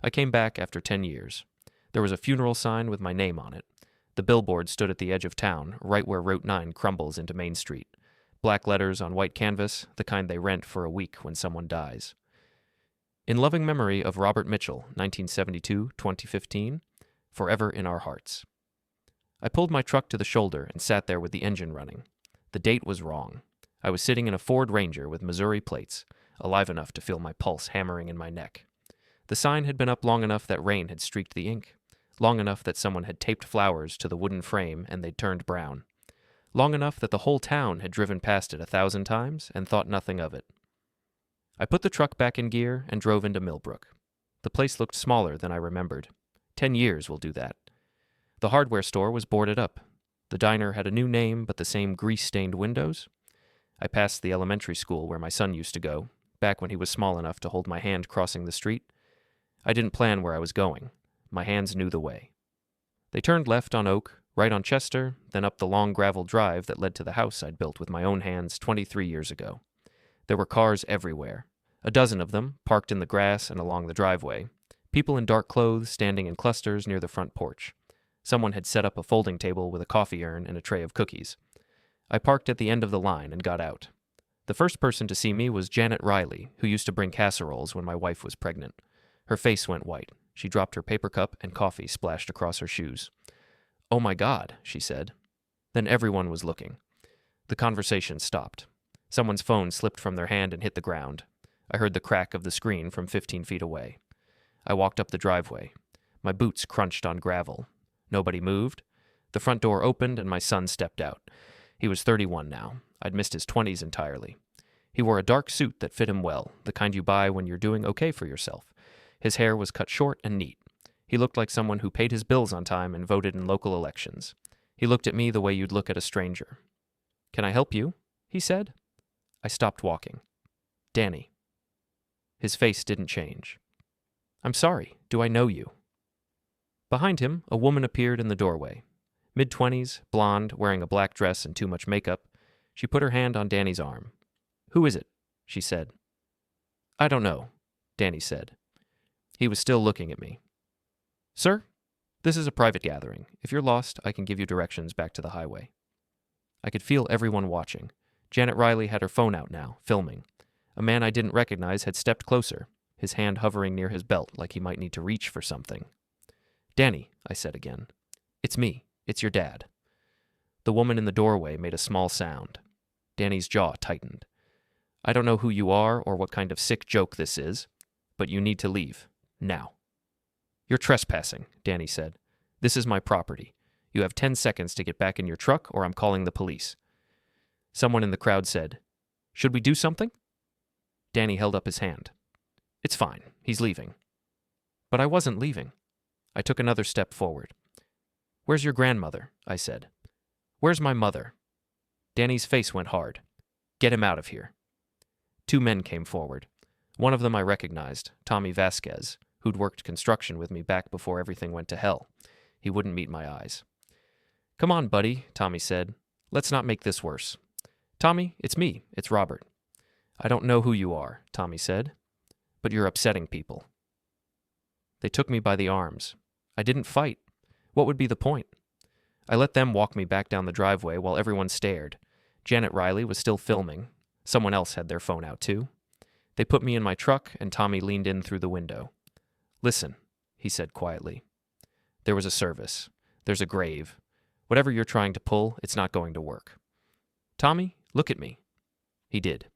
I came back after 10 years. There was a funeral sign with my name on it. The billboard stood at the edge of town, right where Route 9 crumbles into Main Street. Black letters on white canvas, the kind they rent for a week when someone dies. In loving memory of Robert Mitchell, 1972-2015, forever in our hearts. I pulled my truck to the shoulder and sat there with the engine running. The date was wrong. I was sitting in a Ford Ranger with Missouri plates, alive enough to feel my pulse hammering in my neck. The sign had been up long enough that rain had streaked the ink, long enough that someone had taped flowers to the wooden frame and they'd turned brown, long enough that the whole town had driven past it 1,000 times and thought nothing of it. I put the truck back in gear and drove into Millbrook. The place looked smaller than I remembered. 10 years will do that. The hardware store was boarded up. The diner had a new name but the same grease-stained windows. I passed the elementary school where my son used to go, back when he was small enough to hold my hand crossing the street. I didn't plan where I was going. My hands knew the way. They turned left on Oak, right on Chester, then up the long gravel drive that led to the house I'd built with my own hands 23 years ago. There were cars everywhere, a dozen of them, parked in the grass and along the driveway, people in dark clothes standing in clusters near the front porch. Someone had set up a folding table with a coffee urn and a tray of cookies. I parked at the end of the line and got out. The first person to see me was Janet Riley, who used to bring casseroles when my wife was pregnant. Her face went white. She dropped her paper cup and coffee splashed across her shoes. "Oh my God," she said. Then everyone was looking. The conversation stopped. Someone's phone slipped from their hand and hit the ground. I heard the crack of the screen from 15 feet away. I walked up the driveway. My boots crunched on gravel. Nobody moved. The front door opened and my son stepped out. He was 31 now. I'd missed his 20s entirely. He wore a dark suit that fit him well, the kind you buy when you're doing okay for yourself. His hair was cut short and neat. He looked like someone who paid his bills on time and voted in local elections. He looked at me the way you'd look at a stranger. "Can I help you?" he said. I stopped walking. "Danny." His face didn't change. "I'm sorry. Do I know you?" Behind him, a woman appeared in the doorway. Mid-20s, blonde, wearing a black dress and too much makeup. She put her hand on Danny's arm. "Who is it?" she said. "I don't know," Danny said. He was still looking at me. "Sir, this is a private gathering. If you're lost, I can give you directions back to the highway." I could feel everyone watching. Janet Riley had her phone out now, filming. A man I didn't recognize had stepped closer, his hand hovering near his belt like he might need to reach for something. "Danny," I said again. "It's me. It's your dad." The woman in the doorway made a small sound. Danny's jaw tightened. "I don't know who you are or what kind of sick joke this is, but you need to leave. Now." "You're trespassing," Danny said. "This is my property. You have 10 seconds to get back in your truck or I'm calling the police." Someone in the crowd said, "Should we do something?" Danny held up his hand. "It's fine. He's leaving." But I wasn't leaving. I took another step forward. "Where's your grandmother?" I said. "Where's my mother?" Danny's face went hard. "Get him out of here." 2 men came forward. One of them I recognized, Tommy Vasquez, who'd worked construction with me back before everything went to hell. He wouldn't meet my eyes. "Come on, buddy," Tommy said. "Let's not make this worse." "Tommy, it's me. It's Robert." "I don't know who you are," Tommy said, "but you're upsetting people." They took me by the arms. I didn't fight. What would be the point? I let them walk me back down the driveway while everyone stared. Janet Riley was still filming. Someone else had their phone out too. They put me in my truck and Tommy leaned in through the window. "Listen," he said quietly. "There was a service. There's a grave. Whatever you're trying to pull, it's not going to work. Tommy, look at me." He did.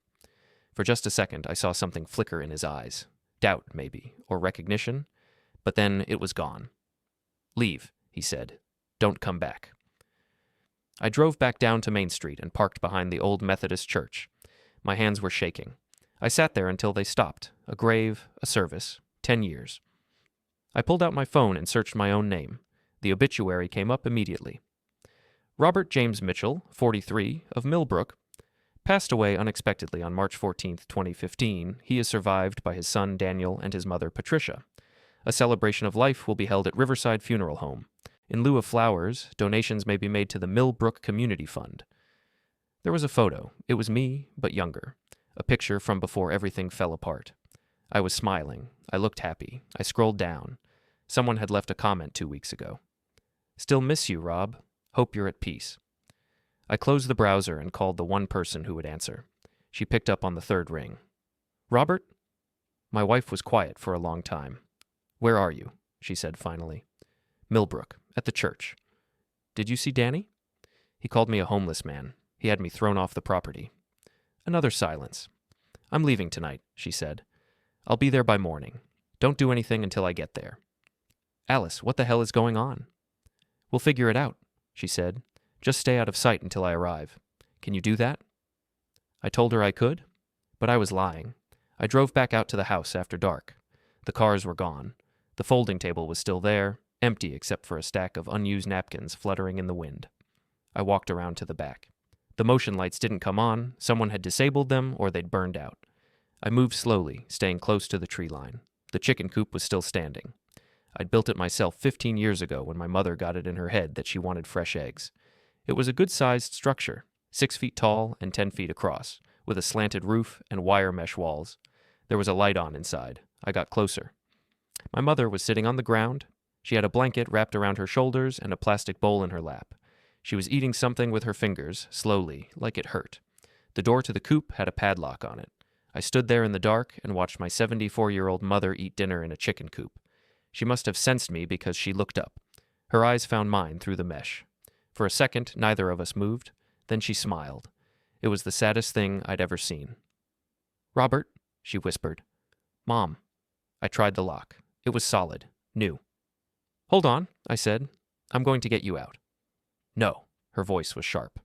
For just a second, I saw something flicker in his eyes. Doubt, maybe, or recognition. But then it was gone. "Leave," he said. "Don't come back." I drove back down to Main Street and parked behind the old Methodist church. My hands were shaking. I sat there until they stopped. A grave, a service, 10 years. I pulled out my phone and searched my own name. The obituary came up immediately. Robert James Mitchell, 43, of Millbrook, passed away unexpectedly on March 14, 2015. He is survived by his son Daniel and his mother Patricia. A celebration of life will be held at Riverside Funeral Home. In lieu of flowers, donations may be made to the Millbrook Community Fund. There was a photo. It was me, but younger. A picture from before everything fell apart. I was smiling. I looked happy. I scrolled down. Someone had left a comment 2 weeks ago. Still miss you, Rob. Hope you're at peace. I closed the browser and called the one person who would answer. She picked up on the third ring. Robert? My wife was quiet for a long time. Where are you? She said finally. Millbrook, at the church. Did you see Danny? He called me a homeless man. He had me thrown off the property. Another silence. I'm leaving tonight, she said. I'll be there by morning. Don't do anything until I get there. Alice, what the hell is going on? We'll figure it out, she said. Just stay out of sight until I arrive. Can you do that? I told her I could, but I was lying. I drove back out to the house after dark. The cars were gone. The folding table was still there, empty except for a stack of unused napkins fluttering in the wind. I walked around to the back. The motion lights didn't come on, someone had disabled them, or they'd burned out. I moved slowly, staying close to the tree line. The chicken coop was still standing. I'd built it myself 15 years ago when my mother got it in her head that she wanted fresh eggs. It was a good-sized structure, 6 feet tall and 10 feet across, with a slanted roof and wire mesh walls. There was a light on inside. I got closer. My mother was sitting on the ground. She had a blanket wrapped around her shoulders and a plastic bowl in her lap. She was eating something with her fingers, slowly, like it hurt. The door to the coop had a padlock on it. I stood there in the dark and watched my 74-year-old mother eat dinner in a chicken coop. She must have sensed me because she looked up. Her eyes found mine through the mesh. For a second, neither of us moved. Then she smiled. It was the saddest thing I'd ever seen. Robert, she whispered. Mom. I tried the lock. It was solid, new. Hold on, I said. I'm going to get you out. No, her voice was sharp.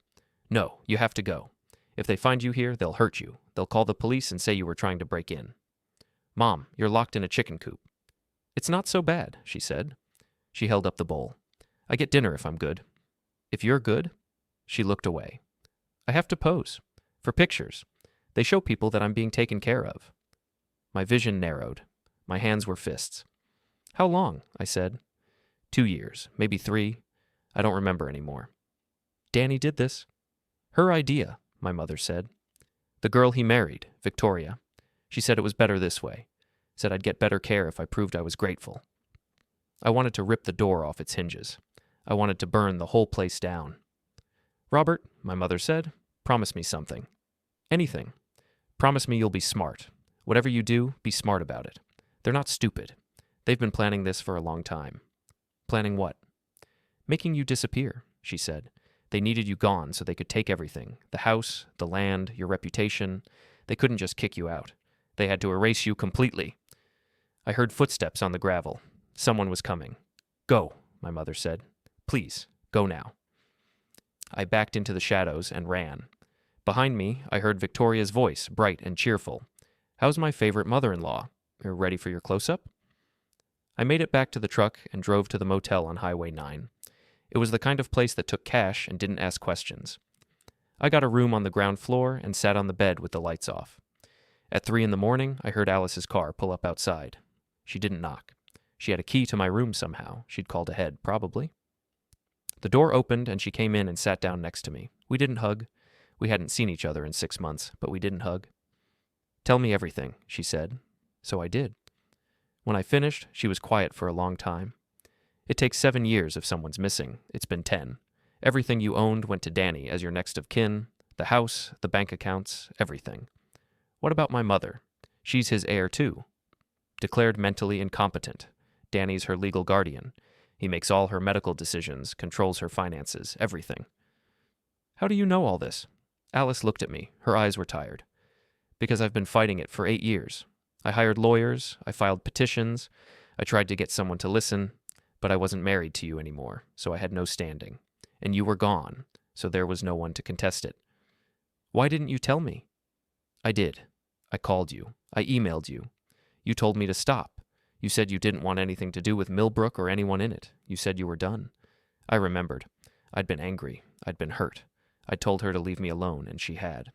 No, you have to go. If they find you here, they'll hurt you. They'll call the police and say you were trying to break in. Mom, you're locked in a chicken coop. It's not so bad, she said. She held up the bowl. I get dinner if I'm good. If you're good? She looked away. I have to pose. For pictures. They show people that I'm being taken care of. My vision narrowed. My hands were fists. How long? I said. 2 years, maybe 3. I don't remember anymore. Danny did this. Her idea, my mother said. The girl he married, Victoria. She said it was better this way. Said I'd get better care if I proved I was grateful. I wanted to rip the door off its hinges. I wanted to burn the whole place down. Robert, my mother said, promise me something. Anything. Promise me you'll be smart. Whatever you do, be smart about it. They're not stupid. They've been planning this for a long time. Planning what? Making you disappear, she said. They needed you gone so they could take everything. The house, the land, your reputation. They couldn't just kick you out. They had to erase you completely. I heard footsteps on the gravel. Someone was coming. Go, my mother said. Please, go now. I backed into the shadows and ran. Behind me, I heard Victoria's voice, bright and cheerful. How's my favorite mother-in-law? You're ready for your close-up? I made it back to the truck and drove to the motel on Highway 9. It was the kind of place that took cash and didn't ask questions. I got a room on the ground floor and sat on the bed with the lights off. At 3 a.m, I heard Alice's car pull up outside. She didn't knock. She had a key to my room somehow. She'd called ahead, probably. The door opened and she came in and sat down next to me. We didn't hug. We hadn't seen each other in 6 months, but we didn't hug. Tell me everything, she said. So I did. When I finished, she was quiet for a long time. It takes 7 years if someone's missing. It's been 10. Everything you owned went to Danny as your next of kin. The house, the bank accounts, everything. What about my mother? She's his heir too. Declared mentally incompetent. Danny's her legal guardian. He makes all her medical decisions, controls her finances, everything. How do you know all this? Alice looked at me. Her eyes were tired. Because I've been fighting it for 8 years. I hired lawyers. I filed petitions. I tried to get someone to listen. But I wasn't married to you anymore, so I had no standing. And you were gone, so there was no one to contest it. Why didn't you tell me? I did. I called you. I emailed you. You told me to stop. You said you didn't want anything to do with Millbrook or anyone in it. You said you were done. I remembered. I'd been angry. I'd been hurt. I'd told her to leave me alone, and she had.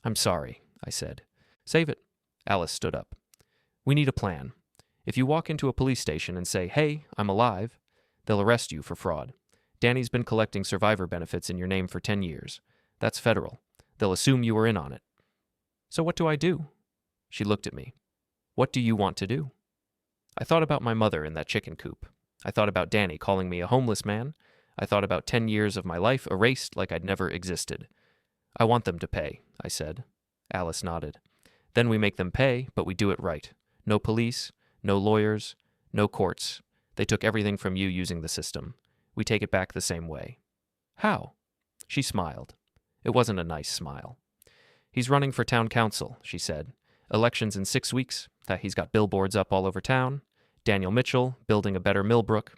I'm sorry, I said. Save it. Alice stood up. We need a plan. If you walk into a police station and say, hey, I'm alive, they'll arrest you for fraud. Danny's been collecting survivor benefits in your name for 10 years. That's federal. They'll assume you were in on it. So what do I do? She looked at me. What do you want to do? I thought about my mother in that chicken coop. I thought about Danny calling me a homeless man. I thought about 10 years of my life erased like I'd never existed. I want them to pay, I said. Alice nodded. Then we make them pay, but we do it right. No police, no lawyers, no courts. They took everything from you using the system. We take it back the same way. How? She smiled. It wasn't a nice smile. He's running for town council, she said. Elections in 6 weeks. He's got billboards up all over town. Daniel Mitchell, building a better Millbrook.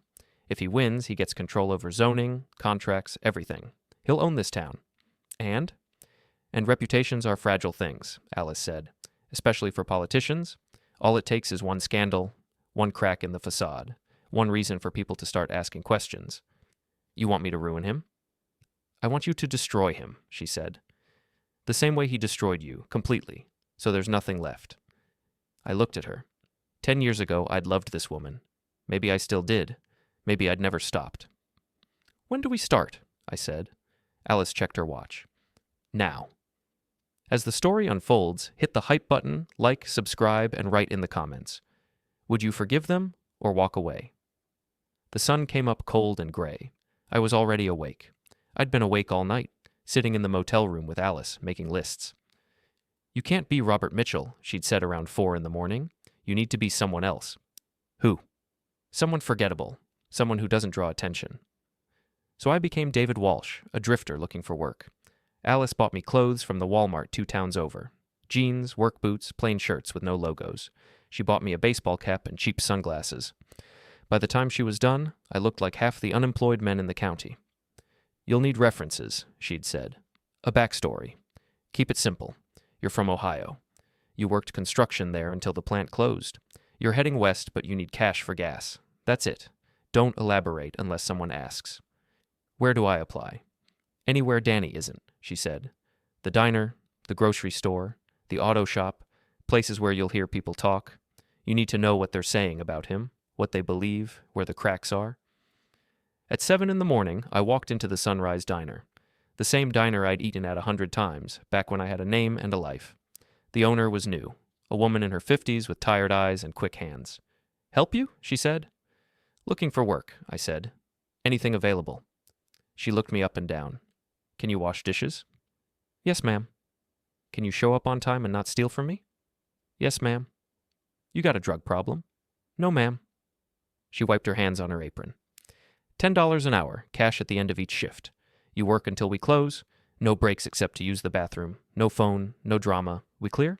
If he wins, he gets control over zoning, contracts, everything. He'll own this town. And reputations are fragile things, Alice said, especially for politicians. All it takes is one scandal, one crack in the facade, one reason for people to start asking questions. You want me to ruin him? I want you to destroy him, she said. The same way he destroyed you, completely, so there's nothing left. I looked at her. 10 years ago, I'd loved this woman. Maybe I still did. Maybe I'd never stopped. When do we start? I said. Alice checked her watch. Now. As the story unfolds, hit the hype button, like, subscribe, and write in the comments. Would you forgive them or walk away? The sun came up cold and gray. I was already awake. I'd been awake all night, sitting in the motel room with Alice, making lists. You can't be Robert Mitchell, she'd said around 4 a.m. You need to be someone else. Who? Someone forgettable. Someone who doesn't draw attention. So I became David Walsh, a drifter looking for work. Alice bought me clothes from the Walmart 2 towns over. Jeans, work boots, plain shirts with no logos. She bought me a baseball cap and cheap sunglasses. By the time she was done, I looked like half the unemployed men in the county. You'll need references, she'd said. A backstory. Keep it simple. You're from Ohio. You worked construction there until the plant closed. You're heading west, but you need cash for gas. That's it. Don't elaborate unless someone asks. Where do I apply? Anywhere Danny isn't, she said. The diner, the grocery store, the auto shop, places where you'll hear people talk. You need to know what they're saying about him, what they believe, where the cracks are. At 7 a.m, I walked into the Sunrise Diner. The same diner I'd eaten at 100 times, back when I had a name and a life. The owner was new, a woman in her 50s with tired eyes and quick hands. Help you? She said. Looking for work, I said. Anything available. She looked me up and down. Can you wash dishes? Yes, ma'am. Can you show up on time and not steal from me? Yes, ma'am. You got a drug problem? No, ma'am. She wiped her hands on her apron. $10 an hour, cash at the end of each shift. You work until we close. No breaks except to use the bathroom. No phone, no drama. We clear?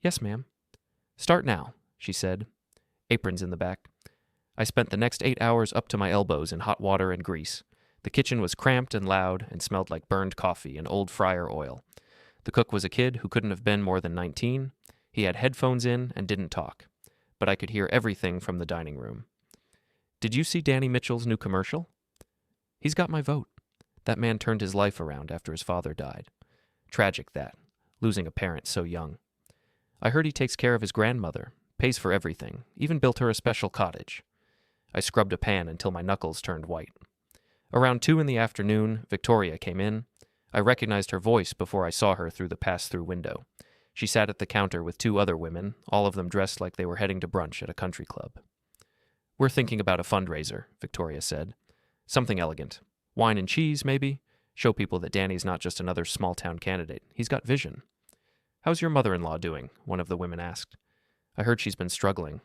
Yes, ma'am. Start now, she said. Aprons in the back. I spent the next 8 hours up to my elbows in hot water and grease. The kitchen was cramped and loud and smelled like burned coffee and old fryer oil. The cook was a kid who couldn't have been more than 19. He had headphones in and didn't talk, but I could hear everything from the dining room. Did you see Danny Mitchell's new commercial? He's got my vote. That man turned his life around after his father died. Tragic, that, losing a parent so young. I heard he takes care of his grandmother, pays for everything, even built her a special cottage. I scrubbed a pan until my knuckles turned white. Around 2 p.m, Victoria came in. I recognized her voice before I saw her through the pass-through window. She sat at the counter with 2 other women, all of them dressed like they were heading to brunch at a country club. We're thinking about a fundraiser, Victoria said. Something elegant. Wine and cheese, maybe? Show people that Danny's not just another small-town candidate. He's got vision. How's your mother-in-law doing? One of the women asked. I heard she's been struggling.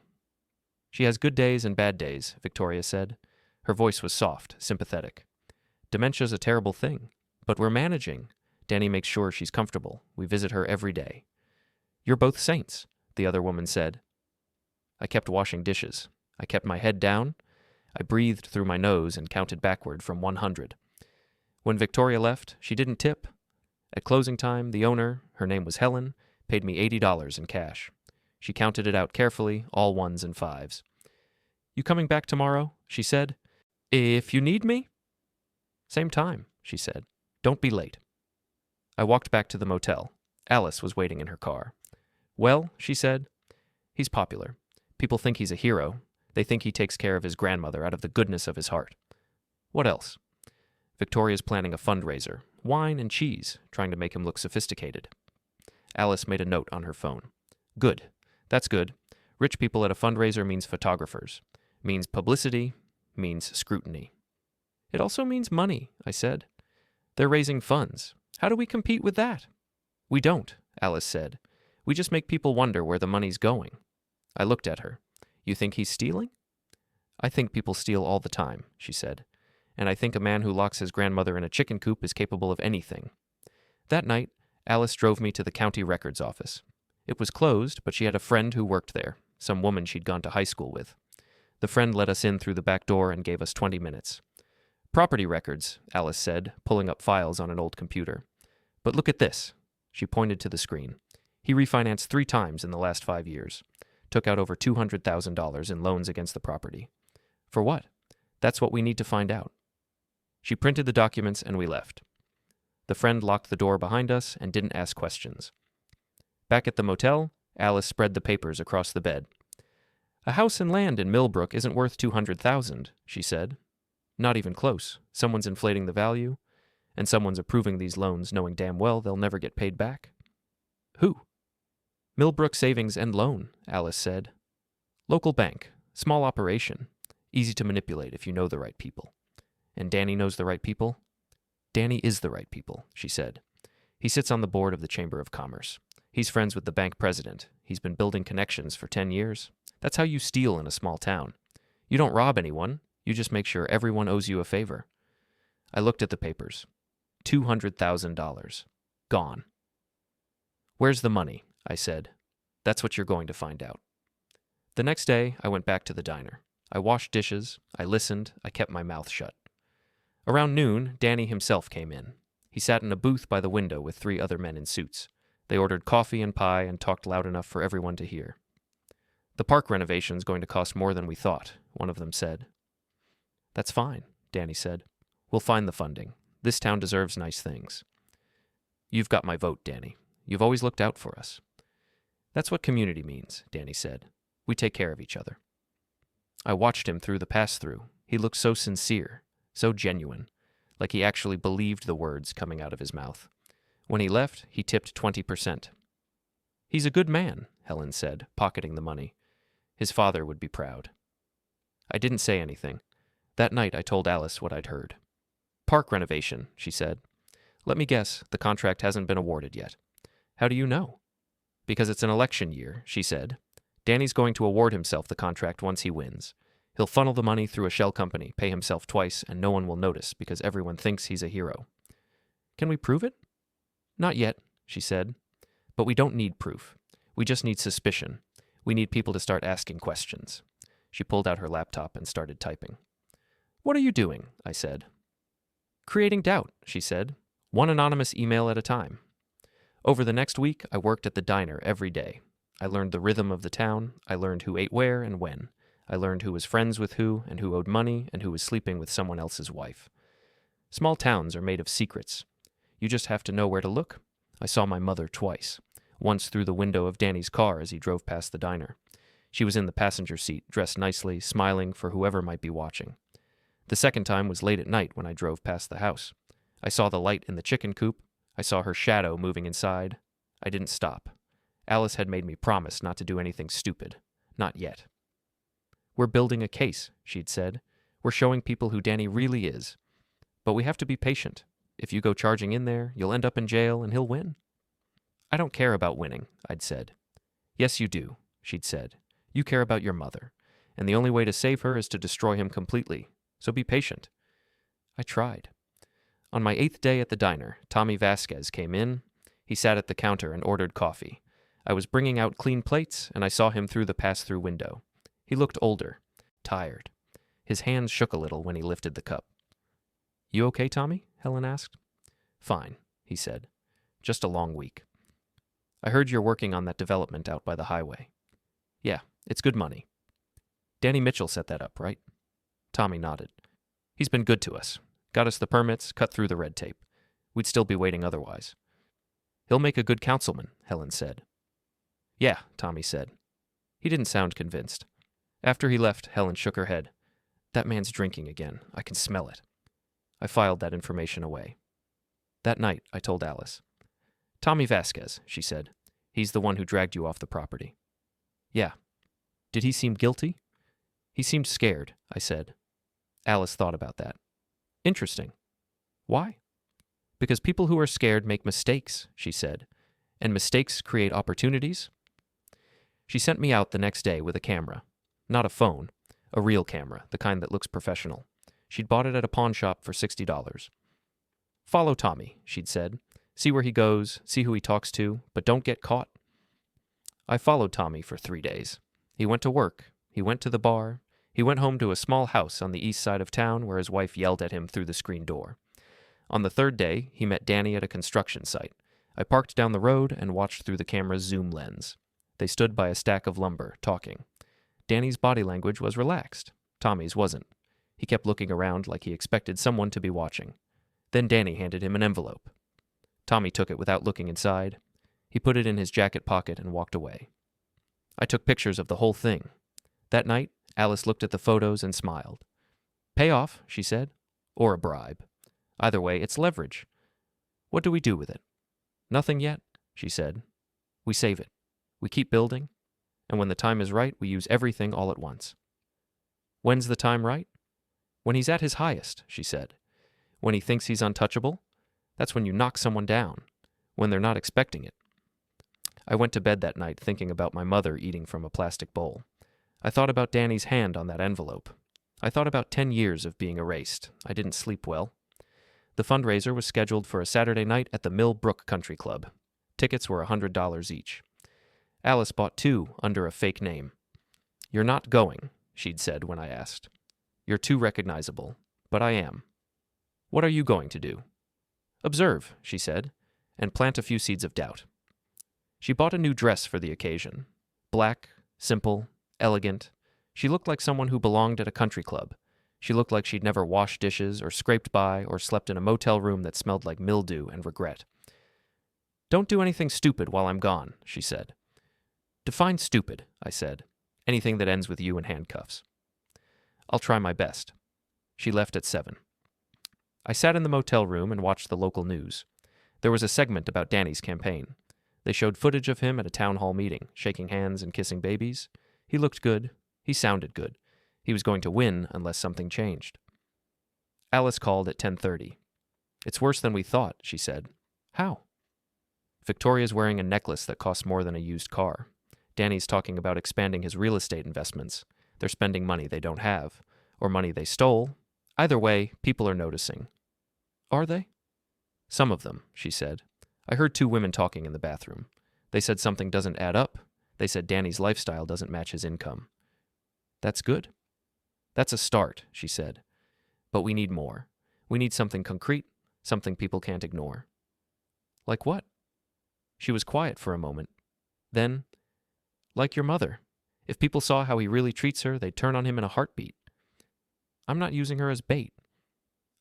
She has good days and bad days, Victoria said. Her voice was soft, sympathetic. Dementia's a terrible thing, but we're managing. Danny makes sure she's comfortable. We visit her every day. You're both saints, the other woman said. I kept washing dishes. I kept my head down. I breathed through my nose and counted backward from 100. When Victoria left, she didn't tip. At closing time, the owner, her name was Helen, paid me $80 in cash. She counted it out carefully, all 1s and 5s. You coming back tomorrow? She said. If you need me? Same time, she said. Don't be late. I walked back to the motel. Alice was waiting in her car. Well, she said, he's popular. People think he's a hero. They think he takes care of his grandmother out of the goodness of his heart. What else? Victoria's planning a fundraiser. Wine and cheese, trying to make him look sophisticated. Alice made a note on her phone. Good. That's good. Rich people at a fundraiser means photographers, means publicity, means scrutiny. It also means money, I said. They're raising funds. How do we compete with that? We don't, Alice said. We just make people wonder where the money's going. I looked at her. You think he's stealing? I think people steal all the time, she said. And I think a man who locks his grandmother in a chicken coop is capable of anything. That night, Alice drove me to the county records office. It was closed, but she had a friend who worked there, some woman she'd gone to high school with. The friend let us in through the back door and gave us 20 minutes. Property records, Alice said, pulling up files on an old computer. But look at this. She pointed to the screen. He refinanced 3 times in the last 5 years. Took out over $200,000 in loans against the property. For what? That's what we need to find out. She printed the documents and we left. The friend locked the door behind us and didn't ask questions. Back at the motel, Alice spread the papers across the bed. A house and land in Millbrook isn't worth $200,000, she said. Not even close. Someone's inflating the value, and someone's approving these loans knowing damn well they'll never get paid back. Who? Millbrook Savings and Loan, Alice said. Local bank. Small operation. Easy to manipulate if you know the right people. And Danny knows the right people? Danny is the right people, she said. He sits on the board of the Chamber of Commerce. He's friends with the bank president. He's been building connections for 10 years. That's how you steal in a small town. You don't rob anyone. You just make sure everyone owes you a favor. I looked at the papers. $200,000. Gone. Where's the money? I said. That's what you're going to find out. The next day, I went back to the diner. I washed dishes. I listened. I kept my mouth shut. Around noon, Danny himself came in. He sat in a booth by the window with 3 other men in suits. They ordered coffee and pie and talked loud enough for everyone to hear. The park renovation's going to cost more than we thought, one of them said. That's fine, Danny said. We'll find the funding. This town deserves nice things. You've got my vote, Danny. You've always looked out for us. That's what community means, Danny said. We take care of each other. I watched him through the pass-through. He looked so sincere, so genuine, like he actually believed the words coming out of his mouth. When he left, he tipped 20%. He's a good man, Helen said, pocketing the money. His father would be proud. I didn't say anything. That night I told Alice what I'd heard. Park renovation, she said. Let me guess, the contract hasn't been awarded yet. How do you know? Because it's an election year, she said. Danny's going to award himself the contract once he wins. He'll funnel the money through a shell company, pay himself twice, and no one will notice because everyone thinks he's a hero. Can we prove it? Not yet, she said. But we don't need proof. We just need suspicion. We need people to start asking questions. She pulled out her laptop and started typing. What are you doing? I said. Creating doubt, she said. One anonymous email at a time. Over the next week, I worked at the diner every day. I learned the rhythm of the town. I learned who ate where and when. I learned who was friends with who and who owed money and who was sleeping with someone else's wife. Small towns are made of secrets. You just have to know where to look. I saw my mother twice. Once through the window of Danny's car as he drove past the diner. She was in the passenger seat, dressed nicely, smiling for whoever might be watching. The second time was late at night when I drove past the house. I saw the light in the chicken coop. I saw her shadow moving inside. I didn't stop. Alice had made me promise not to do anything stupid. Not yet. We're building a case, she'd said. We're showing people who Danny really is. But we have to be patient. If you go charging in there, you'll end up in jail and he'll win. I don't care about winning, I'd said. Yes, you do, she'd said. You care about your mother, and the only way to save her is to destroy him completely, so be patient. I tried. On my 8th day at the diner, Tommy Vasquez came in. He sat at the counter and ordered coffee. I was bringing out clean plates, and I saw him through the pass-through window. He looked older, tired. His hands shook a little when he lifted the cup. You okay, Tommy? Helen asked. Fine, he said. Just a long week. I heard you're working on that development out by the highway. Yeah, it's good money. Danny Mitchell set that up, right? Tommy nodded. He's been good to us. Got us the permits, cut through the red tape. We'd still be waiting otherwise. He'll make a good councilman, Helen said. Yeah, Tommy said. He didn't sound convinced. After he left, Helen shook her head. That man's drinking again. I can smell it. I filed that information away. That night, I told Alice. Tommy Vasquez, she said. He's the one who dragged you off the property. Yeah. Did he seem guilty? He seemed scared, I said. Alice thought about that. Interesting. Why? Because people who are scared make mistakes, she said, and mistakes create opportunities. She sent me out the next day with a camera. Not a phone, a real camera, the kind that looks professional. She'd bought it at a pawn shop for $60. Follow Tommy, she'd said. See where he goes, see who he talks to, but don't get caught. I followed Tommy for 3 days. He went to work. He went to the bar. He went home to a small house on the east side of town where his wife yelled at him through the screen door. On the 3rd day, he met Danny at a construction site. I parked down the road and watched through the camera's zoom lens. They stood by a stack of lumber, talking. Danny's body language was relaxed. Tommy's wasn't. He kept looking around like he expected someone to be watching. Then Danny handed him an envelope. Tommy took it without looking inside. He put it in his jacket pocket and walked away. I took pictures of the whole thing. That night, Alice looked at the photos and smiled. Payoff, she said, or a bribe. Either way, it's leverage. What do we do with it? Nothing yet, she said. We save it. We keep building. And when the time is right, we use everything all at once. When's the time right? When he's at his highest, she said. When he thinks he's untouchable, that's when you knock someone down, when they're not expecting it. I went to bed that night thinking about my mother eating from a plastic bowl. I thought about Danny's hand on that envelope. I thought about 10 years of being erased. I didn't sleep well. The fundraiser was scheduled for a Saturday night at the Millbrook Country Club. Tickets were $100 each. Alice bought 2 under a fake name. You're not going, she'd said when I asked. You're too recognizable, but I am. What are you going to do? Observe, she said, and plant a few seeds of doubt. She bought a new dress for the occasion. Black, simple, elegant. She looked like someone who belonged at a country club. She looked like she'd never washed dishes or scraped by or slept in a motel room that smelled like mildew and regret. Don't do anything stupid while I'm gone, she said. Define stupid, I said. Anything that ends with you in handcuffs. I'll try my best. She left at 7. I sat in the motel room and watched the local news. There was a segment about Danny's campaign. They showed footage of him at a town hall meeting, shaking hands and kissing babies. He looked good. He sounded good. He was going to win unless something changed. Alice called at 10:30. It's worse than we thought, she said. How? Victoria's wearing a necklace that costs more than a used car. Danny's talking about expanding his real estate investments. They're spending money they don't have, or money they stole. Either way, people are noticing. Are they? Some of them, she said. I heard 2 women talking in the bathroom. They said something doesn't add up. They said Danny's lifestyle doesn't match his income. That's good. That's a start, she said. But we need more. We need something concrete, something people can't ignore. Like what? She was quiet for a moment. Then, like your mother. If people saw how he really treats her, they'd turn on him in a heartbeat. I'm not using her as bait.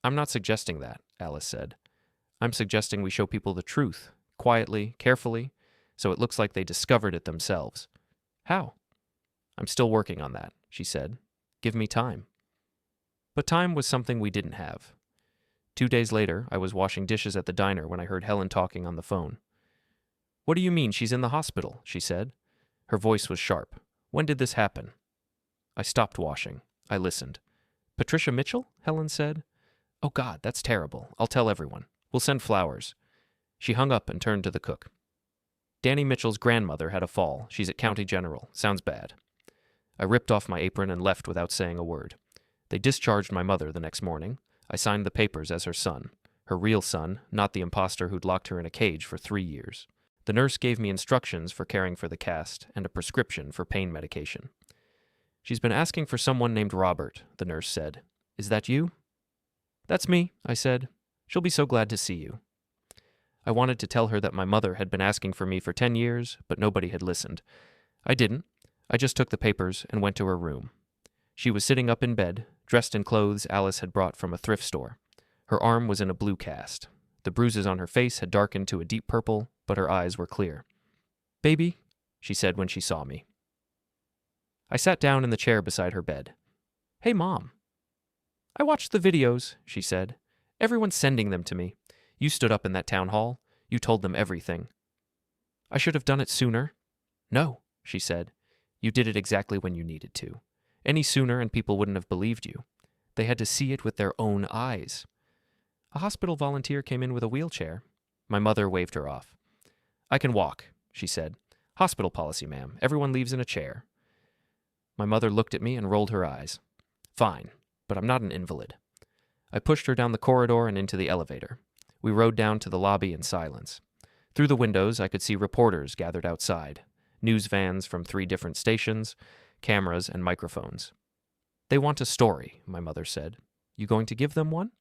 I'm not suggesting that, Alice said. I'm suggesting we show people the truth, quietly, carefully, so it looks like they discovered it themselves. How? I'm still working on that, she said. Give me time. But time was something we didn't have. 2 days later, I was washing dishes at the diner when I heard Helen talking on the phone. What do you mean she's in the hospital? She said. Her voice was sharp. When did this happen? I stopped washing. I listened. Patricia Mitchell? Helen said. Oh God, that's terrible. I'll tell everyone. We'll send flowers. She hung up and turned to the cook. Danny Mitchell's grandmother had a fall. She's at County General. Sounds bad. I ripped off my apron and left without saying a word. They discharged my mother the next morning. I signed the papers as her son. Her real son, not the imposter who'd locked her in a cage for 3 years. The nurse gave me instructions for caring for the cast and a prescription for pain medication. She's been asking for someone named Robert, the nurse said. Is that you? That's me, I said. She'll be so glad to see you. I wanted to tell her that my mother had been asking for me for 10 years, but nobody had listened. I didn't. I just took the papers and went to her room. She was sitting up in bed, dressed in clothes Alice had brought from a thrift store. Her arm was in a blue cast. The bruises on her face had darkened to a deep purple, but her eyes were clear. Baby, she said when she saw me. I sat down in the chair beside her bed. Hey, Mom. I watched the videos, she said. Everyone's sending them to me. You stood up in that town hall. You told them everything. I should have done it sooner. No, she said. You did it exactly when you needed to. Any sooner and people wouldn't have believed you. They had to see it with their own eyes. A hospital volunteer came in with a wheelchair. My mother waved her off. I can walk, she said. Hospital policy, ma'am. Everyone leaves in a chair. My mother looked at me and rolled her eyes. Fine, but I'm not an invalid. I pushed her down the corridor and into the elevator. We rode down to the lobby in silence. Through the windows, I could see reporters gathered outside, news vans from 3 different stations, cameras and microphones. They want a story, my mother said. You going to give them one?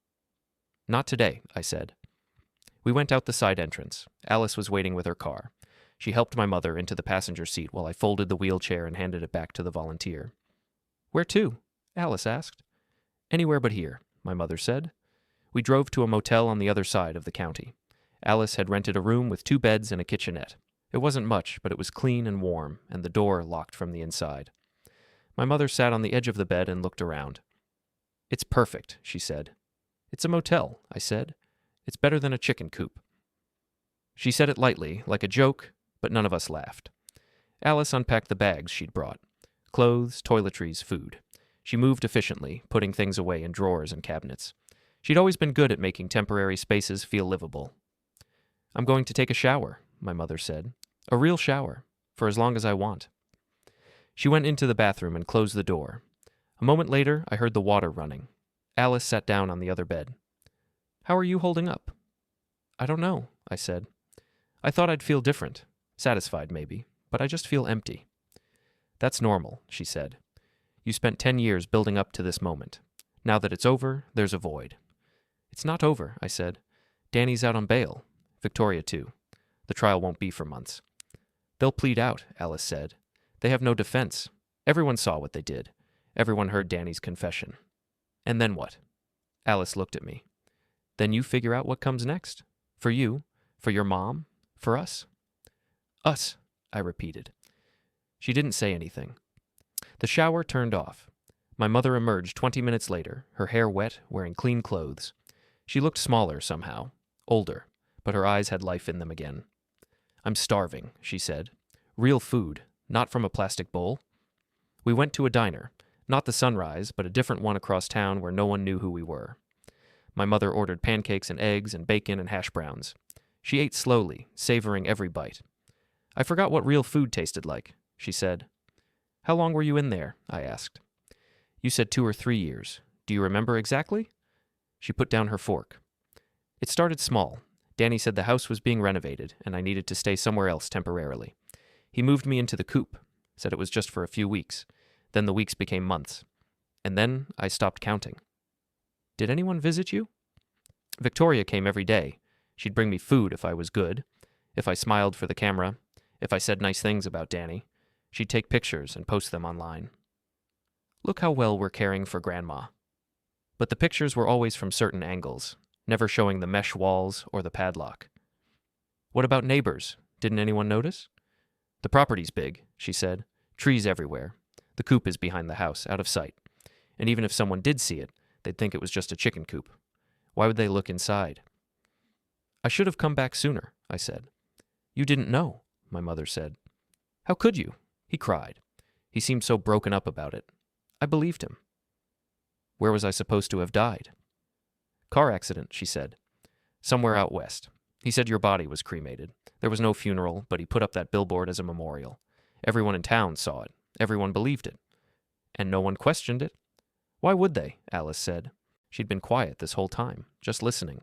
Not today, I said. We went out the side entrance. Alice was waiting with her car. She helped my mother into the passenger seat while I folded the wheelchair and handed it back to the volunteer. Where to? Alice asked. Anywhere but here, my mother said. We drove to a motel on the other side of the county. Alice had rented a room with 2 beds and a kitchenette. It wasn't much, but it was clean and warm, and the door locked from the inside. My mother sat on the edge of the bed and looked around. It's perfect, she said. It's a motel, I said. It's better than a chicken coop. She said it lightly, like a joke, but none of us laughed. Alice unpacked the bags she'd brought. Clothes, toiletries, food. She moved efficiently, putting things away in drawers and cabinets. She'd always been good at making temporary spaces feel livable. I'm going to take a shower, my mother said. A real shower, for as long as I want. She went into the bathroom and closed the door. A moment later, I heard the water running. Alice sat down on the other bed. How are you holding up? I don't know, I said. I thought I'd feel different. Satisfied, maybe, but I just feel empty. That's normal, she said. You spent 10 years building up to this moment. Now that it's over, there's a void. It's not over, I said. Danny's out on bail. Victoria, too. The trial won't be for months. They'll plead out, Alice said. They have no defense. Everyone saw what they did. Everyone heard Danny's confession. And then what? Alice looked at me. Then you figure out what comes next. For you, for your mom, for us. Us, I repeated. She didn't say anything. The shower turned off. My mother emerged 20 minutes later, her hair wet, wearing clean clothes. She looked smaller somehow, older, but her eyes had life in them again. I'm starving, she said. Real food, not from a plastic bowl. We went to a diner, not the Sunrise, but a different one across town where no one knew who we were. My mother ordered pancakes and eggs and bacon and hash browns. She ate slowly, savoring every bite. I forgot what real food tasted like, she said. How long were you in there? I asked. You said 2 or 3 years. Do you remember exactly? She put down her fork. It started small. Danny said the house was being renovated, and I needed to stay somewhere else temporarily. He moved me into the coop, said it was just for a few weeks. Then the weeks became months. And then I stopped counting. Did anyone visit you? Victoria came every day. She'd bring me food if I was good, if I smiled for the camera, if I said nice things about Danny. She'd take pictures and post them online. Look how well we're caring for Grandma. But the pictures were always from certain angles, never showing the mesh walls or the padlock. What about neighbors? Didn't anyone notice? The property's big, she said. Trees everywhere. The coop is behind the house, out of sight. And even if someone did see it, they'd think it was just a chicken coop. Why would they look inside? I should have come back sooner, I said. You didn't know, my mother said. How could you? He cried. He seemed so broken up about it. I believed him. Where was I supposed to have died? Car accident, she said. Somewhere out west. He said your body was cremated. There was no funeral, but he put up that billboard as a memorial. Everyone in town saw it. Everyone believed it. And no one questioned it. Why would they? Alice said. She'd been quiet this whole time, just listening.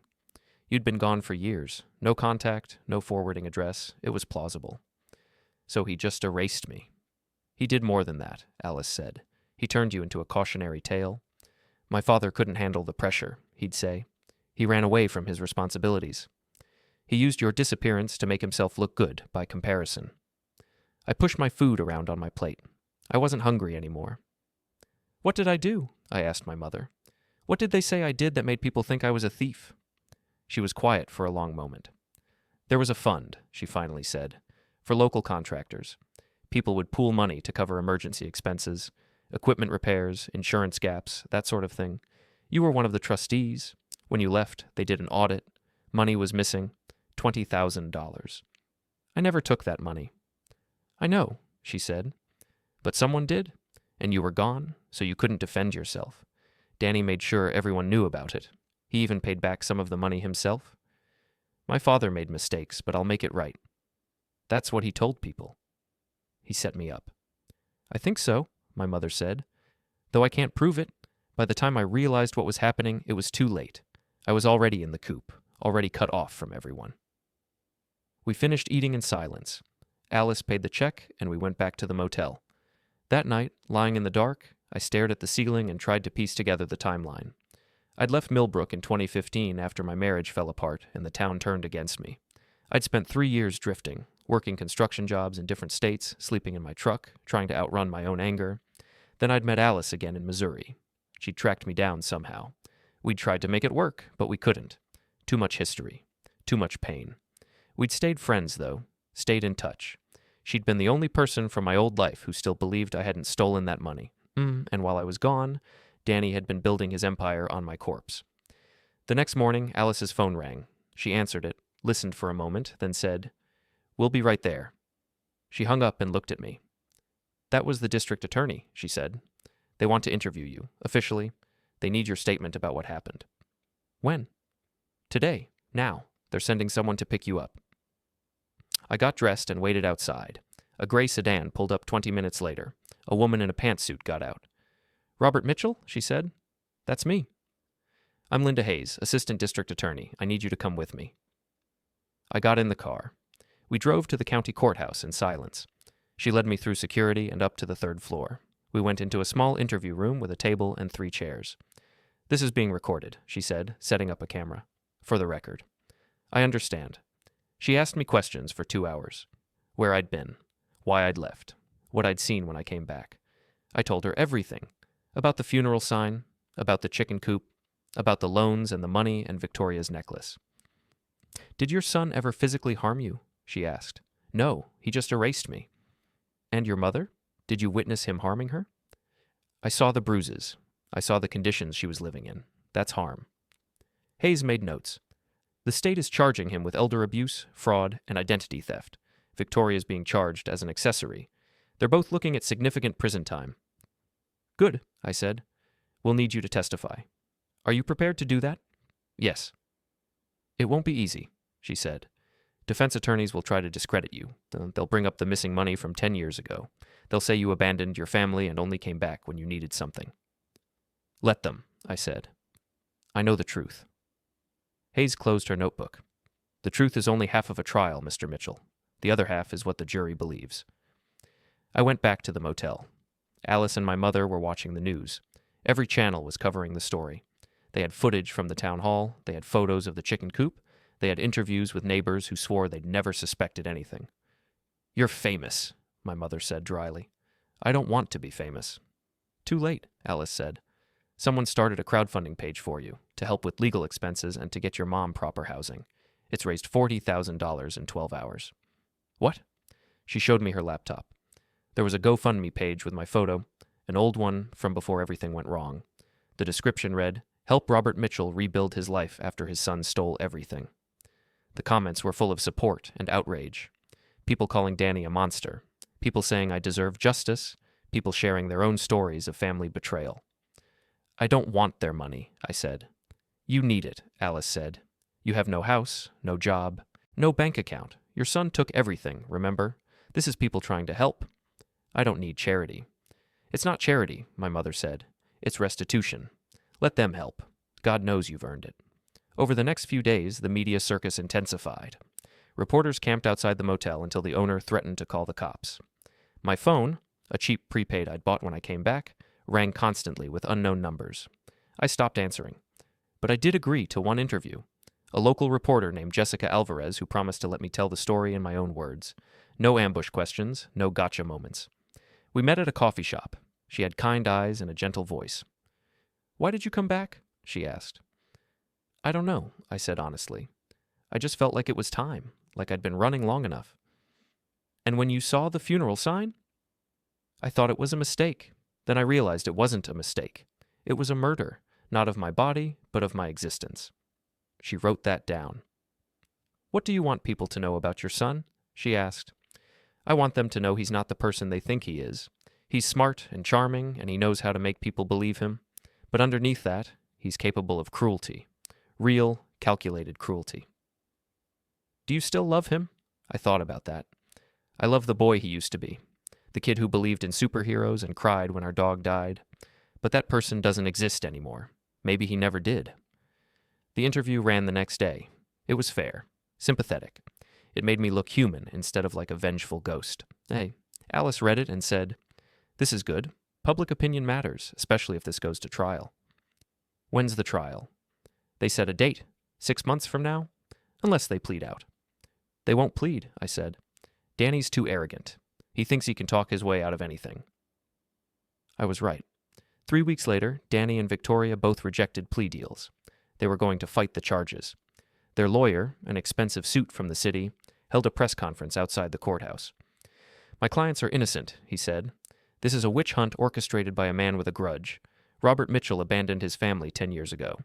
You'd been gone for years. No contact, no forwarding address. It was plausible. So he just erased me. He did more than that, Alice said. He turned you into a cautionary tale. My father couldn't handle the pressure, he'd say. He ran away from his responsibilities. He used your disappearance to make himself look good by comparison. I pushed my food around on my plate. I wasn't hungry anymore. What did I do? I asked my mother. What did they say I did that made people think I was a thief? She was quiet for a long moment. There was a fund, she finally said, for local contractors. People would pool money to cover emergency expenses, equipment repairs, insurance gaps, that sort of thing. You were one of the trustees. When you left, they did an audit. Money was missing. $20,000. I never took that money. I know, she said. But someone did, and you were gone, so you couldn't defend yourself. Danny made sure everyone knew about it. He even paid back some of the money himself. My father made mistakes, but I'll make it right. That's what he told people. He set me up. I think so, my mother said. Though I can't prove it, by the time I realized what was happening, it was too late. I was already in the coop, already cut off from everyone. We finished eating in silence. Alice paid the check, and we went back to the motel. That night, lying in the dark, I stared at the ceiling and tried to piece together the timeline. I'd left Millbrook in 2015 after my marriage fell apart and the town turned against me. I'd spent 3 years drifting, working construction jobs in different states, sleeping in my truck, trying to outrun my own anger. Then I'd met Alice again in Missouri. She'd tracked me down somehow. We'd tried to make it work, but we couldn't. Too much history. Too much pain. We'd stayed friends, though. Stayed in touch. She'd been the only person from my old life who still believed I hadn't stolen that money. And while I was gone, Danny had been building his empire on my corpse. The next morning, Alice's phone rang. She answered it, listened for a moment, then said, "We'll be right there." She hung up and looked at me. "That was the district attorney," she said. "They want to interview you, officially. They need your statement about what happened." "When?" "Today. Now. They're sending someone to pick you up." I got dressed and waited outside. A gray sedan pulled up 20 minutes later. A woman in a pantsuit got out. "Robert Mitchell?" she said. "That's me." "I'm Linda Hayes, Assistant District Attorney. I need you to come with me." I got in the car. We drove to the county courthouse in silence. She led me through security and up to the 3rd floor. We went into a small interview room with a table and 3 chairs. "This is being recorded," she said, setting up a camera. "For the record." I understand. She asked me questions for 2 hours. Where I'd been. Why I'd left. What I'd seen when I came back. I told her everything. About the funeral sign. About the chicken coop. About the loans and the money and Victoria's necklace. "Did your son ever physically harm you?" she asked. "No, he just erased me." "And your mother? Did you witness him harming her?" "I saw the bruises. I saw the conditions she was living in. That's harm." Hayes made notes. "The state is charging him with elder abuse, fraud, and identity theft. Victoria's being charged as an accessory. They're both looking at significant prison time." "Good," I said. "We'll need you to testify." "Are you prepared to do that?" "Yes." "It won't be easy," she said. "Defense attorneys will try to discredit you. They'll bring up the missing money from 10 years ago. They'll say you abandoned your family and only came back when you needed something." "Let them," I said. "I know the truth." Hayes closed her notebook. "The truth is only half of a trial, Mr. Mitchell. The other half is what the jury believes." I went back to the motel. Alice and my mother were watching the news. Every channel was covering the story. They had footage from the town hall, they had photos of the chicken coop, they had interviews with neighbors who swore they'd never suspected anything. "You're famous," my mother said dryly. "I don't want to be famous." "Too late," Alice said. "Someone started a crowdfunding page for you, to help with legal expenses and to get your mom proper housing. It's raised $40,000 in 12 hours. "What?" She showed me her laptop. There was a GoFundMe page with my photo, an old one from before everything went wrong. The description read, "Help Robert Mitchell rebuild his life after his son stole everything." The comments were full of support and outrage. People calling Danny a monster. People saying I deserve justice. People sharing their own stories of family betrayal. "I don't want their money," I said. "You need it," Alice said. "You have no house, no job, no bank account. Your son took everything, remember? This is people trying to help. I don't need charity." "It's not charity," my mother said. "It's restitution. Let them help. God knows you've earned it." Over the next few days, the media circus intensified. Reporters camped outside the motel until the owner threatened to call the cops. My phone, a cheap prepaid I'd bought when I came back, rang constantly with unknown numbers. I stopped answering. But I did agree to one interview. A local reporter named Jessica Alvarez who promised to let me tell the story in my own words. No ambush questions, no gotcha moments. We met at a coffee shop. She had kind eyes and a gentle voice. "Why did you come back?" she asked. "I don't know," I said honestly. "I just felt like it was time, like I'd been running long enough." "And when you saw the funeral sign?" "I thought it was a mistake. Then I realized it wasn't a mistake. It was a murder, not of my body, but of my existence." She wrote that down. "What do you want people to know about your son?" she asked. "I want them to know he's not the person they think he is. He's smart and charming, and he knows how to make people believe him. But underneath that, he's capable of cruelty. Real, calculated cruelty. Do you still love him? I thought about that. I love the boy he used to be. The kid who believed in superheroes and cried when our dog died. But that person doesn't exist anymore. Maybe he never did. The interview ran the next day. It was fair. Sympathetic. It made me look human instead of like a vengeful ghost. Hey, Alice read it and said, "This is good. Public opinion matters, especially if this goes to trial." When's the trial? They set a date. 6 months from now? Unless they plead out. They won't plead, I said. Danny's too arrogant. He thinks he can talk his way out of anything. I was right. 3 weeks later, Danny and Victoria both rejected plea deals. They were going to fight the charges. Their lawyer, an expensive suit from the city, held a press conference outside the courthouse. "My clients are innocent," he said. "This is a witch hunt orchestrated by a man with a grudge. Robert Mitchell abandoned his family 10 years ago.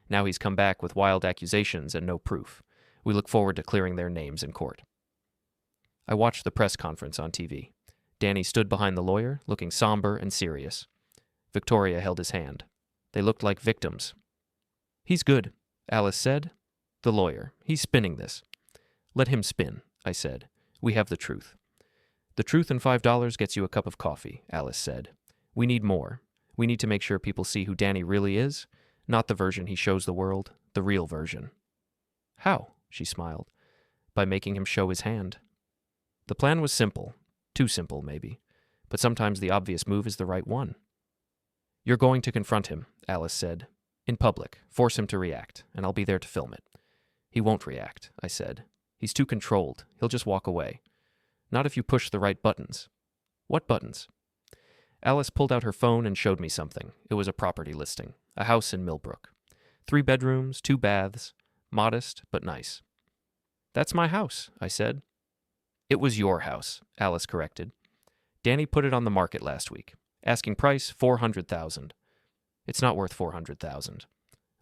Now he's come back with wild accusations and no proof. We look forward to clearing their names in court." I watched the press conference on TV. Danny stood behind the lawyer, looking somber and serious. Victoria held his hand. They looked like victims. "He's good," Alice said. "The lawyer. He's spinning this." "Let him spin," I said. "We have the truth." "The truth and $5 gets you a cup of coffee," Alice said. "We need more. We need to make sure people see who Danny really is, not the version he shows the world, the real version." "How?" she smiled. "By making him show his hand." The plan was simple. Too simple, maybe. But sometimes the obvious move is the right one. "You're going to confront him," Alice said. "In public. Force him to react, and I'll be there to film it." "He won't react," I said. "He's too controlled. He'll just walk away." "Not if you push the right buttons." "What buttons?" Alice pulled out her phone and showed me something. It was a property listing. A house in Millbrook. 3 bedrooms, 2 baths. Modest, but nice. "That's my house," I said. "It was your house," Alice corrected. "Danny put it on the market last week. Asking price, $400,000. It's not worth $400,000.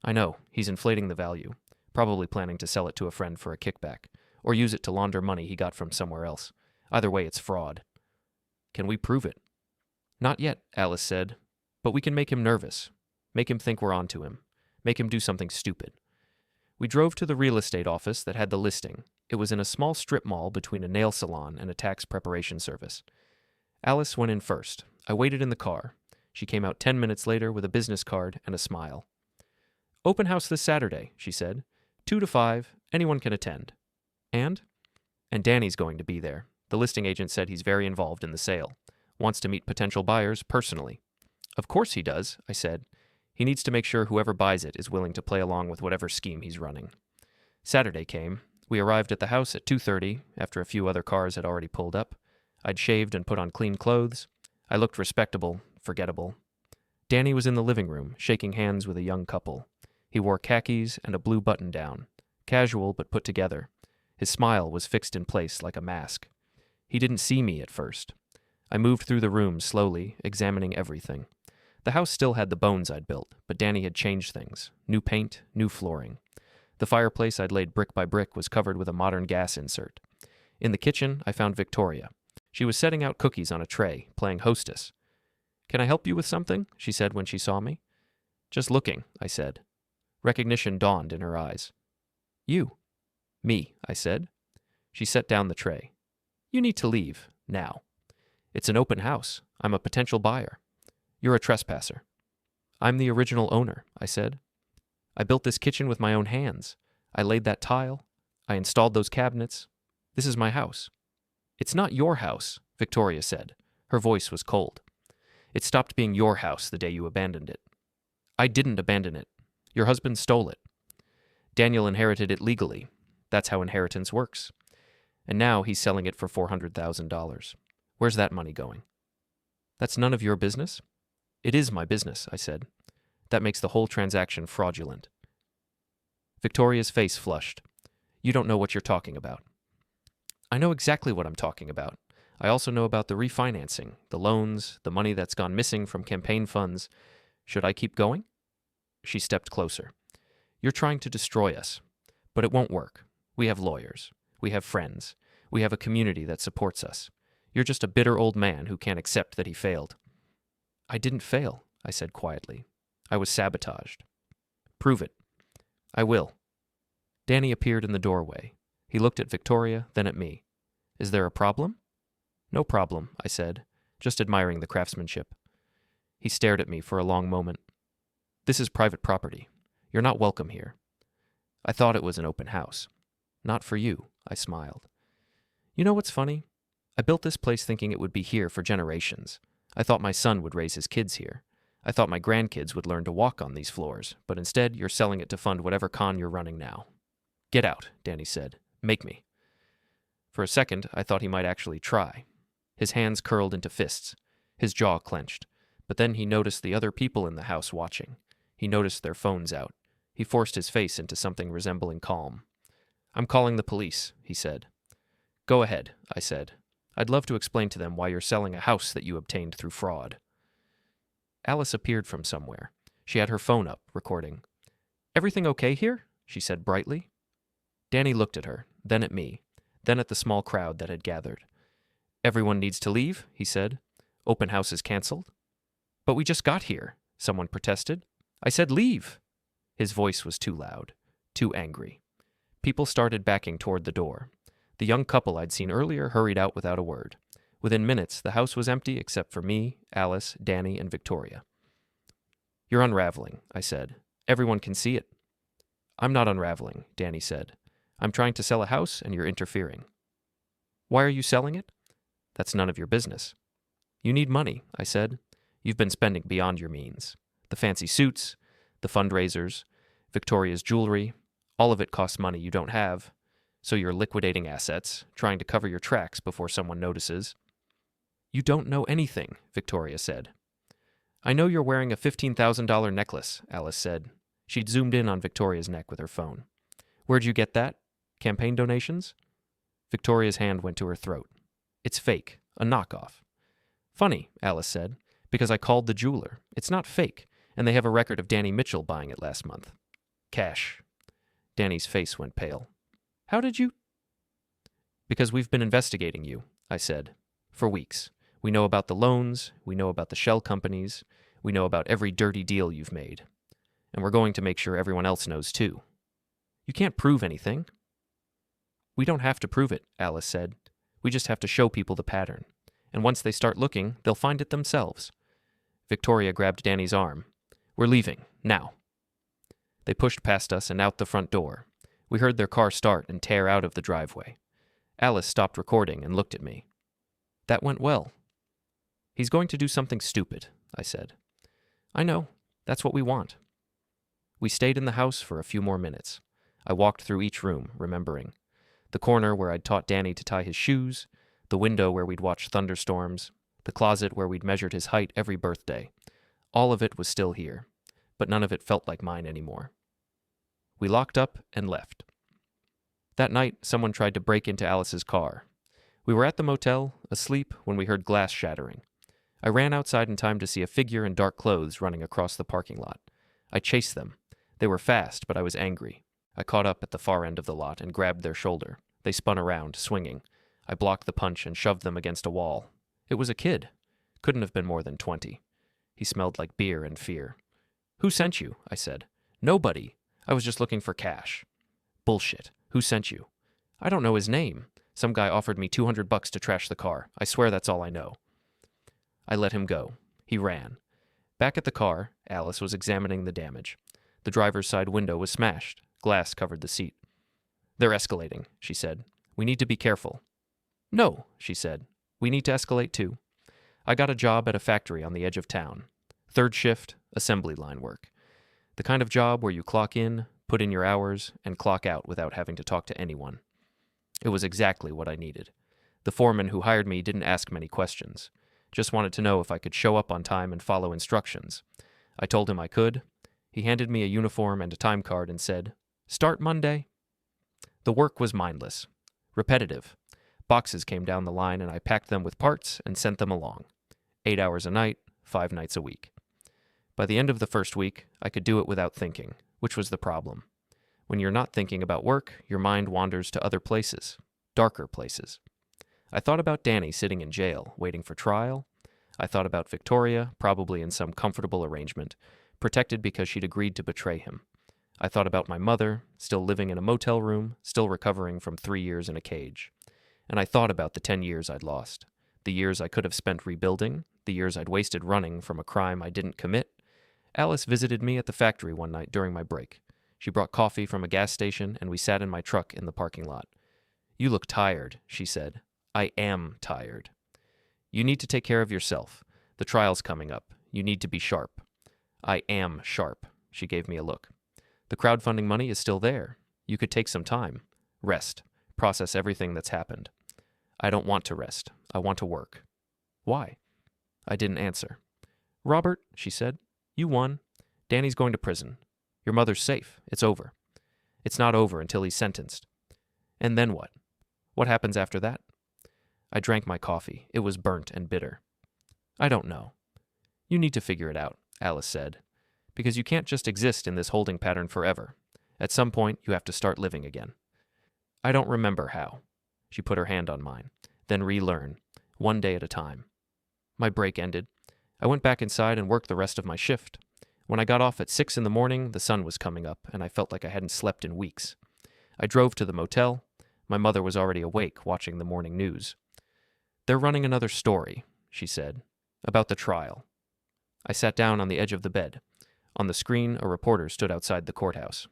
I know, he's inflating the value, probably planning to sell it to a friend for a kickback, or use it to launder money he got from somewhere else. Either way, it's fraud." "Can we prove it?" "Not yet," Alice said, "but we can make him nervous. Make him think we're onto him. Make him do something stupid." We drove to the real estate office that had the listing. It was in a small strip mall between a nail salon and a tax preparation service. Alice went in first. I waited in the car. She came out 10 minutes later with a business card and a smile. "Open house this Saturday," she said. 2 to 5. Anyone can attend." And Danny's going to be there. The listing agent said he's very involved in the sale. Wants to meet potential buyers personally. "Of course he does," I said. "He needs to make sure whoever buys it is willing to play along with whatever scheme he's running." Saturday came. We arrived at the house at 2:30, after a few other cars had already pulled up. I'd shaved and put on clean clothes. I looked respectable, forgettable. Danny was in the living room, shaking hands with a young couple. He wore khakis and a blue button-down. Casual but put together. His smile was fixed in place like a mask. He didn't see me at first. I moved through the room slowly, examining everything. The house still had the bones I'd built, but Danny had changed things. New paint, new flooring. The fireplace I'd laid brick by brick was covered with a modern gas insert. In the kitchen, I found Victoria. She was setting out cookies on a tray, playing hostess. "Can I help you with something?" she said when she saw me. "Just looking," I said. Recognition dawned in her eyes. "You?" "Me," I said. She set down the tray. "You need to leave, now. It's an open house. I'm a potential buyer. You're a trespasser." "I'm the original owner," I said. "I built this kitchen with my own hands. I laid that tile. I installed those cabinets. This is my house." "It's not your house," Victoria said. Her voice was cold. "It stopped being your house the day you abandoned it." "I didn't abandon it. Your husband stole it. Daniel inherited it legally. That's how inheritance works. And now he's selling it for $400,000. Where's that money going?" "That's none of your business?" "It is my business," I said. "That makes the whole transaction fraudulent." Victoria's face flushed. "You don't know what you're talking about." "I know exactly what I'm talking about. I also know about the refinancing, the loans, the money that's gone missing from campaign funds. Should I keep going?" She stepped closer. "You're trying to destroy us. But it won't work. We have lawyers. We have friends. We have a community that supports us. You're just a bitter old man who can't accept that he failed. I didn't fail, I said quietly. I was sabotaged. Prove it. I will. Danny appeared in the doorway. He looked at Victoria, then at me. Is there a problem? No problem, I said, just admiring the craftsmanship. He stared at me for a long moment. This is private property. You're not welcome here. I thought it was an open house. Not for you, I smiled. You know what's funny? I built this place thinking it would be here for generations. I thought my son would raise his kids here. I thought my grandkids would learn to walk on these floors, but instead you're selling it to fund whatever con you're running now. Get out, Danny said. Make me. For a second, I thought he might actually try. His hands curled into fists. His jaw clenched. But then he noticed the other people in the house watching. He noticed their phones out. He forced his face into something resembling calm. I'm calling the police, he said. Go ahead, I said. I'd love to explain to them why you're selling a house that you obtained through fraud. Alice appeared from somewhere. She had her phone up, recording. Everything okay here? She said brightly. Danny looked at her, then at me, then at the small crowd that had gathered. Everyone needs to leave, he said. Open house is canceled. But we just got here, someone protested. I said leave. His voice was too loud, too angry. People started backing toward the door. The young couple I'd seen earlier hurried out without a word. Within minutes, the house was empty except for me, Alice, Danny, and Victoria. You're unraveling, I said. Everyone can see it. I'm not unraveling, Danny said. I'm trying to sell a house and you're interfering. Why are you selling it? That's none of your business. You need money, I said. You've been spending beyond your means. The fancy suits, the fundraisers, Victoria's jewelry, all of it costs money you don't have, so you're liquidating assets, trying to cover your tracks before someone notices. You don't know anything, Victoria said. I know you're wearing a $15,000 necklace, Alice said. She'd zoomed in on Victoria's neck with her phone. Where'd you get that? Campaign donations? Victoria's hand went to her throat. It's fake, a knockoff. Funny, Alice said, because I called the jeweler. It's not fake, and they have a record of Danny Mitchell buying it last month. Cash. Danny's face went pale. How did you? Because we've been investigating you, I said, for weeks. We know about the loans, we know about the shell companies, we know about every dirty deal you've made. And we're going to make sure everyone else knows too. You can't prove anything. We don't have to prove it, Alice said. We just have to show people the pattern. And once they start looking, they'll find it themselves. Victoria grabbed Danny's arm. We're leaving, now. They pushed past us and out the front door. We heard their car start and tear out of the driveway. Alice stopped recording and looked at me. That went well. He's going to do something stupid, I said. I know. That's what we want. We stayed in the house for a few more minutes. I walked through each room, remembering. The corner where I'd taught Danny to tie his shoes, the window where we'd watched thunderstorms, the closet where we'd measured his height every birthday. All of it was still here, but none of it felt like mine anymore. We locked up and left. That night, someone tried to break into Alice's car. We were at the motel, asleep, when we heard glass shattering. I ran outside in time to see a figure in dark clothes running across the parking lot. I chased them. They were fast, but I was angry. I caught up at the far end of the lot and grabbed their shoulder. They spun around, swinging. I blocked the punch and shoved them against a wall. It was a kid. Couldn't have been more than 20. He smelled like beer and fear. Who sent you? I said. Nobody. I was just looking for cash. Bullshit. Who sent you? I don't know his name. Some guy offered me $200 to trash the car. I swear that's all I know. I let him go. He ran. Back at the car, Alice was examining the damage. The driver's side window was smashed. Glass covered the seat. They're escalating, she said. We need to be careful. No, she said. We need to escalate too. I got a job at a factory on the edge of town. Third shift, assembly line work. The kind of job where you clock in, put in your hours, and clock out without having to talk to anyone. It was exactly what I needed. The foreman who hired me didn't ask many questions. Just wanted to know if I could show up on time and follow instructions. I told him I could. He handed me a uniform and a time card and said, "Start Monday." The work was mindless, repetitive. Boxes came down the line and I packed them with parts and sent them along. 8 hours a night, 5 nights a week. By the end of the first week, I could do it without thinking, which was the problem. When you're not thinking about work, your mind wanders to other places, darker places. I thought about Danny sitting in jail, waiting for trial. I thought about Victoria, probably in some comfortable arrangement, protected because she'd agreed to betray him. I thought about my mother, still living in a motel room, still recovering from 3 years in a cage. And I thought about the 10 years I'd lost, the years I could have spent rebuilding, the years I'd wasted running from a crime I didn't commit. Alice visited me at the factory one night during my break. She brought coffee from a gas station, and we sat in my truck in the parking lot. "You look tired," she said. "I am tired. You need to take care of yourself. The trial's coming up. You need to be sharp." "I am sharp," she gave me a look. "The crowdfunding money is still there. You could take some time. Rest. Process everything that's happened." "I don't want to rest. I want to work." "Why?" I didn't answer. "Robert," she said, "you won. Danny's going to prison. Your mother's safe. It's over. It's not over until he's sentenced. And then what? What happens after that?" I drank my coffee. It was burnt and bitter. "I don't know." "You need to figure it out," Alice said, "because you can't just exist in this holding pattern forever. At some point, you have to start living again." "I don't remember how." She put her hand on mine. "Then relearn, one day at a time." My break ended. I went back inside and worked the rest of my shift. When I got off at 6 in the morning, the sun was coming up, and I felt like I hadn't slept in weeks. I drove to the motel. My mother was already awake, watching the morning news. "They're running another story," she said, "about the trial." I sat down on the edge of the bed. On the screen, a reporter stood outside the courthouse.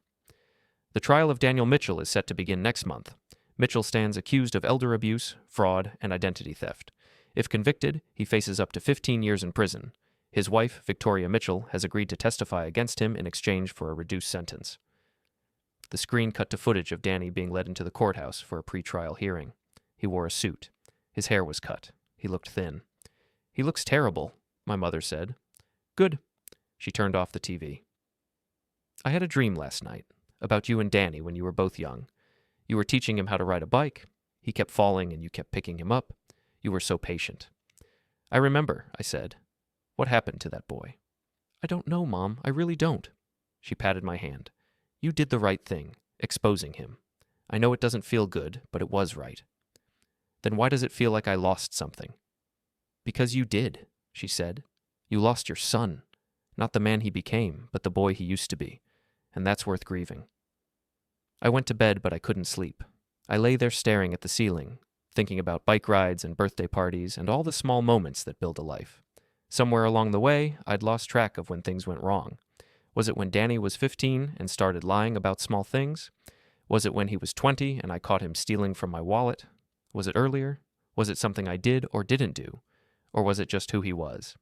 "The trial of Daniel Mitchell is set to begin next month. Mitchell stands accused of elder abuse, fraud, and identity theft. If convicted, he faces up to 15 years in prison. His wife, Victoria Mitchell, has agreed to testify against him in exchange for a reduced sentence." The screen cut to footage of Danny being led into the courthouse for a pre-trial hearing. He wore a suit. His hair was cut. He looked thin. "He looks terrible," my mother said. "Good." She turned off the TV. "I had a dream last night about you and Danny when you were both young. You were teaching him how to ride a bike. He kept falling and you kept picking him up. You were so patient." "I remember," I said. "What happened to that boy?" "I don't know, Mom. I really don't." She patted my hand. "You did the right thing, exposing him. I know it doesn't feel good, but it was right." "Then why does it feel like I lost something?" "Because you did," she said. "You lost your son. Not the man he became, but the boy he used to be. And that's worth grieving." I went to bed, but I couldn't sleep. I lay there staring at the ceiling, thinking about bike rides and birthday parties and all the small moments that build a life. Somewhere along the way, I'd lost track of when things went wrong. Was it when Danny was 15 and started lying about small things? Was it when he was 20 and I caught him stealing from my wallet? Was it earlier? Was it something I did or didn't do? Or was it just who he was?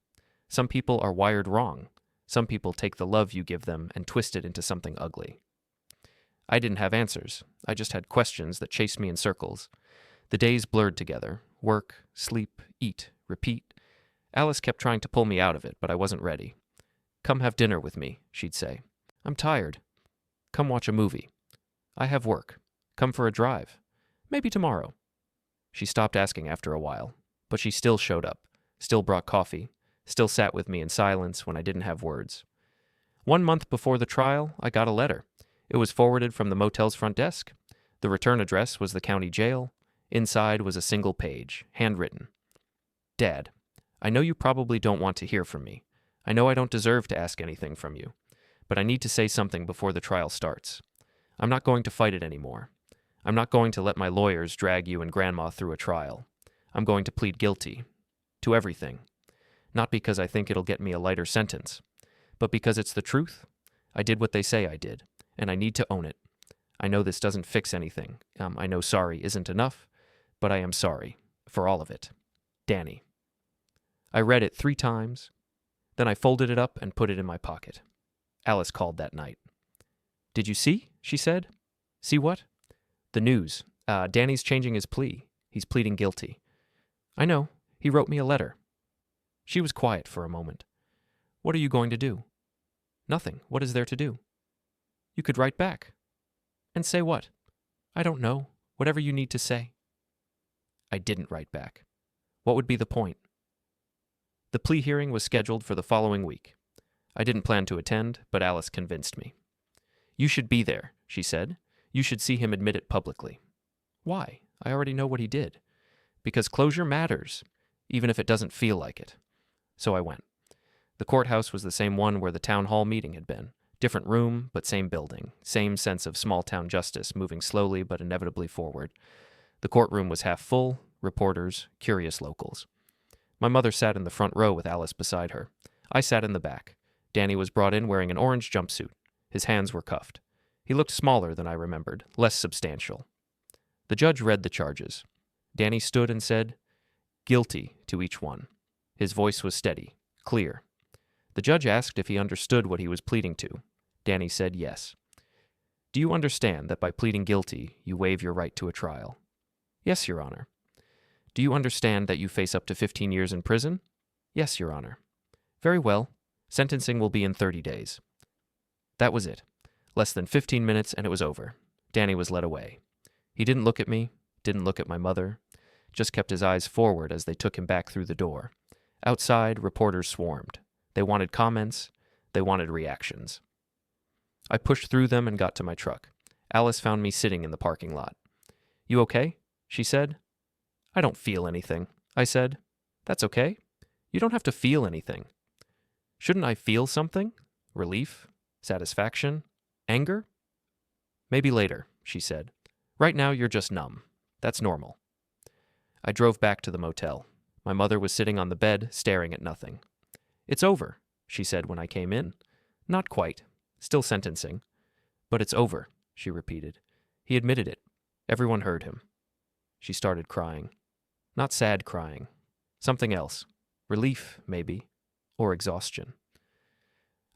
Some people are wired wrong. Some people take the love you give them and twist it into something ugly. I didn't have answers. I just had questions that chased me in circles. The days blurred together. Work, sleep, eat, repeat. Alice kept trying to pull me out of it, but I wasn't ready. "Come have dinner with me," she'd say. "I'm tired." "Come watch a movie." "I have work." "Come for a drive." "Maybe tomorrow." She stopped asking after a while, but she still showed up, still brought coffee, still sat with me in silence when I didn't have words. 1 month before the trial, I got a letter. It was forwarded from the motel's front desk. The return address was the county jail. Inside was a single page, handwritten. "Dad, I know you probably don't want to hear from me. I know I don't deserve to ask anything from you. But I need to say something before the trial starts. I'm not going to fight it anymore. I'm not going to let my lawyers drag you and Grandma through a trial. I'm going to plead guilty. To everything. Not because I think it'll get me a lighter sentence, but because it's the truth. I did what they say I did, and I need to own it. I know this doesn't fix anything. I know sorry isn't enough, but I am sorry. For all of it. Danny." I read it 3 times. Then I folded it up and put it in my pocket. Alice called that night. "Did you see?" she said. "See what?" "The news. Danny's changing his plea. He's pleading guilty." "I know. He wrote me a letter." She was quiet for a moment. "What are you going to do?" "Nothing. What is there to do?" "You could write back." "And say what?" "I don't know. Whatever you need to say." I didn't write back. What would be the point? The plea hearing was scheduled for the following week. I didn't plan to attend, but Alice convinced me. "You should be there," she said. "You should see him admit it publicly." "Why? I already know what he did." "Because closure matters, even if it doesn't feel like it." So I went. The courthouse was the same one where the town hall meeting had been. Different room, but same building. Same sense of small-town justice moving slowly but inevitably forward. The courtroom was half full, reporters, curious locals. My mother sat in the front row with Alice beside her. I sat in the back. Danny was brought in wearing an orange jumpsuit. His hands were cuffed. He looked smaller than I remembered, less substantial. The judge read the charges. Danny stood and said, "Guilty," to each one. His voice was steady, clear. The judge asked if he understood what he was pleading to. Danny said yes. "Do you understand that by pleading guilty, you waive your right to a trial?" "Yes, Your Honor." "Do you understand that you face up to 15 years in prison?" "Yes, Your Honor." "Very well. Sentencing will be in 30 days. That was it. Less than 15 minutes and it was over. Danny was led away. He didn't look at me, didn't look at my mother, just kept his eyes forward as they took him back through the door. Outside, reporters swarmed. They wanted comments. They wanted reactions. I pushed through them and got to my truck. Alice found me sitting in the parking lot. "You okay?" she said. "I don't feel anything," I said. "That's okay. You don't have to feel anything." "Shouldn't I feel something? Relief? Satisfaction? Anger?" "Maybe later," she said. "Right now you're just numb. That's normal." I drove back to the motel. My mother was sitting on the bed, staring at nothing. "It's over," she said when I came in. "Not quite. Still sentencing. But it's over," she repeated. "He admitted it. Everyone heard him." She started crying. Not sad crying. Something else. Relief, maybe. Or exhaustion.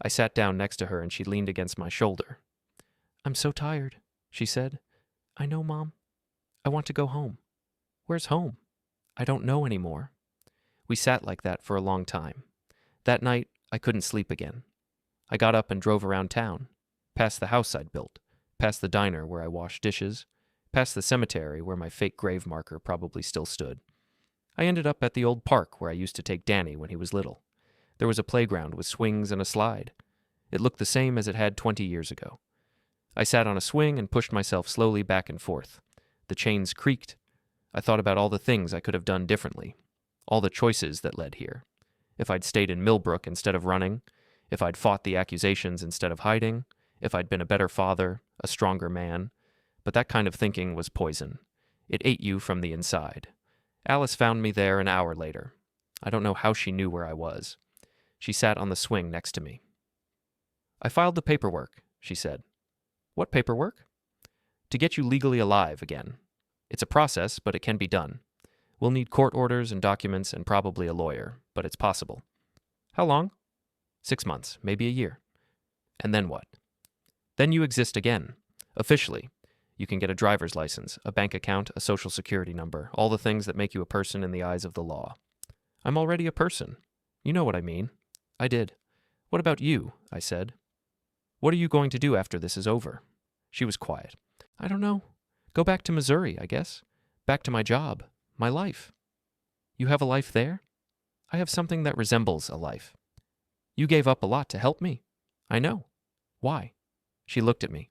I sat down next to her and she leaned against my shoulder. "I'm so tired," she said. "I know, Mom. I want to go home." "Where's home?" "I don't know anymore." We sat like that for a long time. That night, I couldn't sleep again. I got up and drove around town, past the house I'd built, past the diner where I washed dishes, past the cemetery where my fake grave marker probably still stood. I ended up at the old park where I used to take Danny when he was little. There was a playground with swings and a slide. It looked the same as it had 20 years ago. I sat on a swing and pushed myself slowly back and forth. The chains creaked. I thought about all the things I could have done differently, all the choices that led here. If I'd stayed in Millbrook instead of running, if I'd fought the accusations instead of hiding, if I'd been a better father, a stronger man. But that kind of thinking was poison. It ate you from the inside. Alice found me there an hour later. I don't know how she knew where I was. She sat on the swing next to me. "I filed the paperwork," she said. "What paperwork?" "To get you legally alive again. It's a process, but it can be done. We'll need court orders and documents and probably a lawyer, but it's possible." "How long?" 6 months, maybe a year." "And then what?" "Then you exist again. Officially. You can get a driver's license, a bank account, a social security number, all the things that make you a person in the eyes of the law." "I'm already a person. You know what I mean." I did. "What about you?" I said. "What are you going to do after this is over?" She was quiet. "I don't know. Go back to Missouri, I guess. Back to my job. My life." "You have a life there?" "I have something that resembles a life." "You gave up a lot to help me." "I know." "Why?" She looked at me.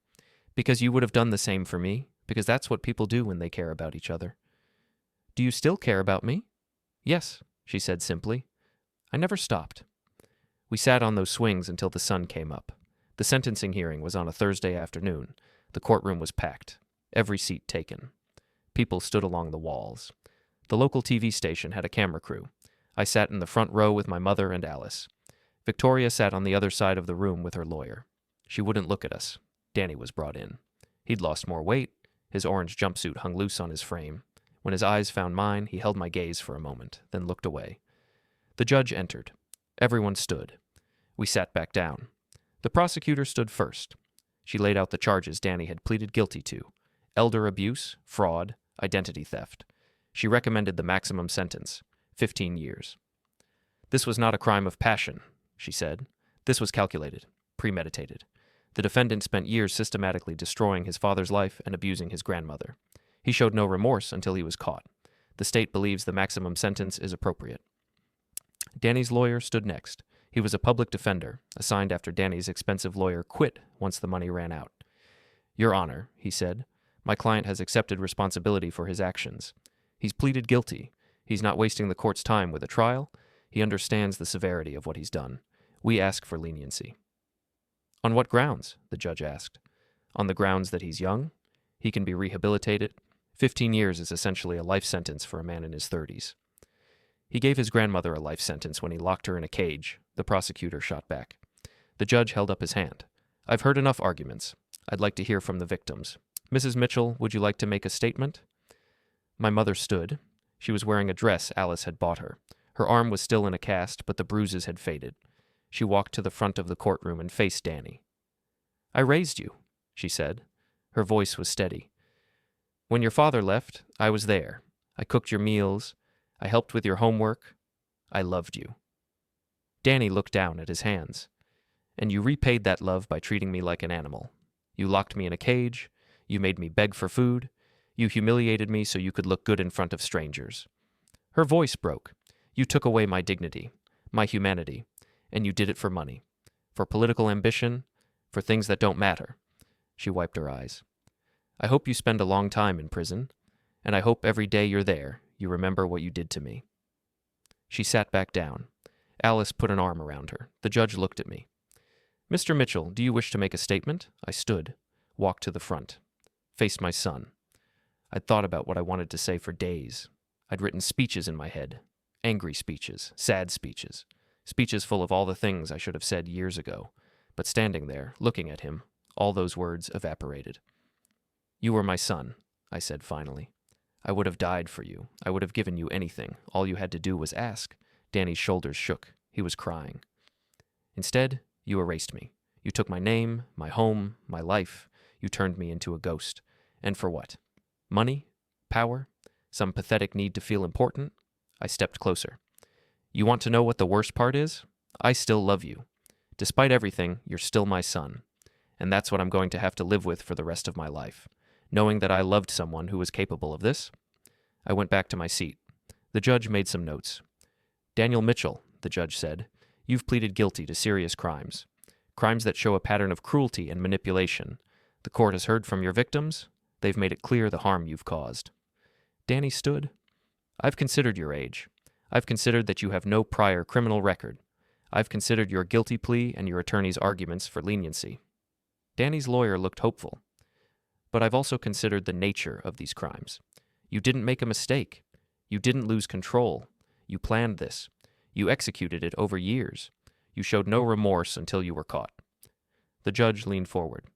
"Because you would have done the same for me, because that's what people do when they care about each other." "Do you still care about me?" "Yes," she said simply. I never stopped. We sat on those swings until the sun came up. The sentencing hearing was on a Thursday afternoon. The courtroom was packed. Every seat taken. People stood along the walls. The local TV station had a camera crew. I sat in the front row with my mother and Alice. Victoria sat on the other side of the room with her lawyer. She wouldn't look at us. Danny was brought in. He'd lost more weight. His orange jumpsuit hung loose on his frame. When his eyes found mine, he held my gaze for a moment, then looked away. The judge entered. Everyone stood. We sat back down. The prosecutor stood first. She laid out the charges Danny had pleaded guilty to: elder abuse, fraud, identity theft. She recommended the maximum sentence, 15 years. "This was not a crime of passion," she said. "This was calculated, premeditated. The defendant spent years systematically destroying his father's life and abusing his grandmother. He showed no remorse until he was caught. The state believes the maximum sentence is appropriate." Danny's lawyer stood next. He was a public defender, assigned after Danny's expensive lawyer quit once the money ran out. "Your Honor," he said, "my client has accepted responsibility for his actions. He's pleaded guilty. He's not wasting the court's time with a trial. He understands the severity of what he's done. We ask for leniency." "On what grounds?" the judge asked. "On the grounds that he's young. He can be rehabilitated. 15 years is essentially a life sentence for a man in his 30s. "He gave his grandmother a life sentence when he locked her in a cage," the prosecutor shot back. The judge held up his hand. "I've heard enough arguments. I'd like to hear from the victims. Mrs. Mitchell, would you like to make a statement?" My mother stood. She was wearing a dress Alice had bought her. Her arm was still in a cast, but the bruises had faded. She walked to the front of the courtroom and faced Danny. "I raised you," she said. Her voice was steady. "When your father left, I was there. I cooked your meals. I helped with your homework. I loved you." Danny looked down at his hands. "And you repaid that love by treating me like an animal. You locked me in a cage. You made me beg for food. You humiliated me so you could look good in front of strangers." Her voice broke. "You took away my dignity, my humanity, and you did it for money, for political ambition, for things that don't matter." She wiped her eyes. "I hope you spend a long time in prison, and I hope every day you're there, you remember what you did to me." She sat back down. Alice put an arm around her. The judge looked at me. "Mr. Mitchell, do you wish to make a statement?" I stood, walked to the front, faced my son. I'd thought about what I wanted to say for days. I'd written speeches in my head, angry speeches, sad speeches, speeches full of all the things I should have said years ago. But standing there, looking at him, all those words evaporated. "You were my son," I said finally. "I would have died for you. I would have given you anything. All you had to do was ask." Danny's shoulders shook. He was crying. "Instead, you erased me. You took my name, my home, my life. You turned me into a ghost. And for what? Money? Power? Some pathetic need to feel important?" I stepped closer. "You want to know what the worst part is? I still love you. Despite everything, you're still my son. And that's what I'm going to have to live with for the rest of my life, knowing that I loved someone who was capable of this." I went back to my seat. The judge made some notes. "Daniel Mitchell," the judge said, "you've pleaded guilty to serious crimes. Crimes that show a pattern of cruelty and manipulation. The court has heard from your victims. They've made it clear the harm you've caused." Danny stood. "I've considered your age. I've considered that you have no prior criminal record. I've considered your guilty plea and your attorney's arguments for leniency." Danny's lawyer looked hopeful. "But I've also considered the nature of these crimes. You didn't make a mistake. You didn't lose control. You planned this. You executed it over years. You showed no remorse until you were caught." The judge leaned forward.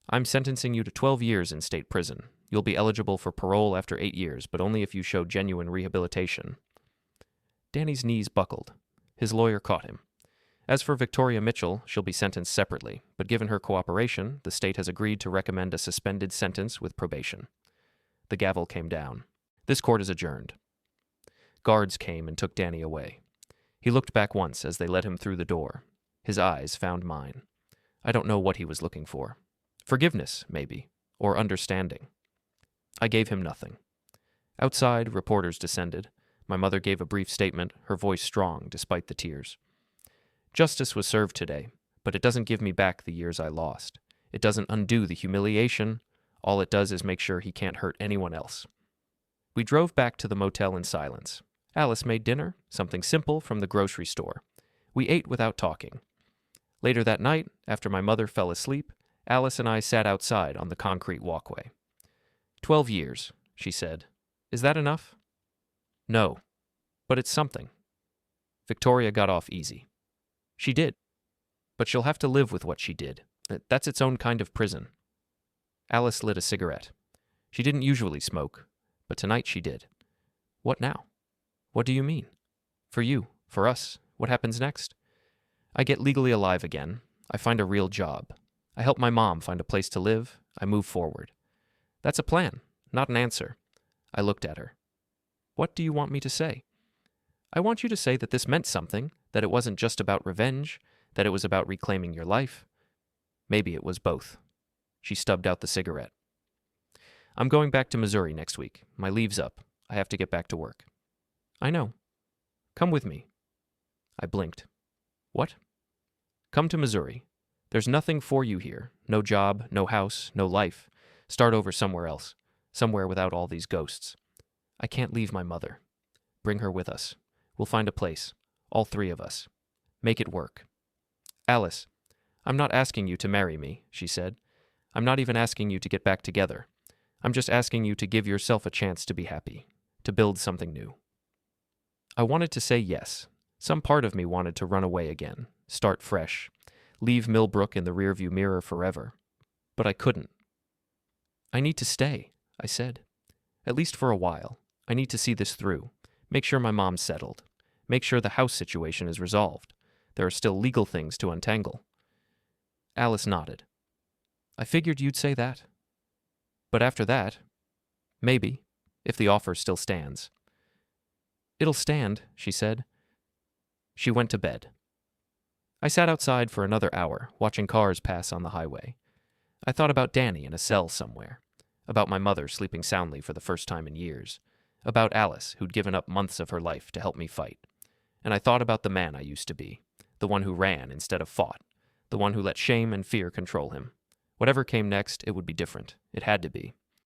"I'm sentencing you to 12 years in state prison. You'll be eligible for parole after 8 years, but only if you show genuine rehabilitation." Danny's knees buckled. His lawyer caught him. "As for Victoria Mitchell, she'll be sentenced separately, but given her cooperation, the state has agreed to recommend a suspended sentence with probation." The gavel came down. "This court is adjourned." Guards came and took Danny away. He looked back once as they led him through the door. His eyes found mine. I don't know what he was looking for. Forgiveness, maybe, or understanding. I gave him nothing. Outside, reporters descended. My mother gave a brief statement, her voice strong despite the tears. "Justice was served today, but it doesn't give me back the years I lost. It doesn't undo the humiliation. All it does is make sure he can't hurt anyone else." We drove back to the motel in silence. Alice made dinner, something simple from the grocery store. We ate without talking. Later that night, after my mother fell asleep, Alice and I sat outside on the concrete walkway. 12 years, she said. "Is that enough?" "No, but it's something." Victoria got off easy. "She did. But she'll have to live with what she did. That's its own kind of prison." Alice lit a cigarette. She didn't usually smoke, but tonight she did. "What now?" "What do you mean?" "For you, for us, what happens next?" "I get legally alive again. I find a real job. I help my mom find a place to live. I move forward." "That's a plan, not an answer." I looked at her. "What do you want me to say?" "I want you to say that this meant something, that it wasn't just about revenge, that it was about reclaiming your life. Maybe it was both." She stubbed out the cigarette. "I'm going back to Missouri next week. My leave's up. I have to get back to work." "I know. Come with me." I blinked. "What?" "Come to Missouri. There's nothing for you here. No job, no house, no life. Start over somewhere else. Somewhere without all these ghosts. I can't leave my mother. Bring her with us. We'll find a place. all three of us. Make it work. Alice, I'm not asking you to marry me, she said. I'm not even asking you to get back together. I'm just asking you to give yourself a chance to be happy, to build something new. I wanted to say yes. Some part of me wanted to run away again, start fresh, leave Millbrook in the rearview mirror forever. But I couldn't. I need to stay, I said. At least for a while. I need to see this through. Make sure my mom's settled. Make sure the house situation is resolved. There are still legal things to untangle. Alice nodded. I figured you'd say that. But after that, maybe, if the offer still stands. It'll stand, she said. She went to bed. I sat outside for another hour, watching cars pass on the highway. I thought about Danny in a cell somewhere, about my mother sleeping soundly for the first time in years, about Alice, who'd given up months of her life to help me fight. And I thought about the man I used to be, the one who ran instead of fought, the one who let shame and fear control him. Whatever came next, it would be different. It had to be.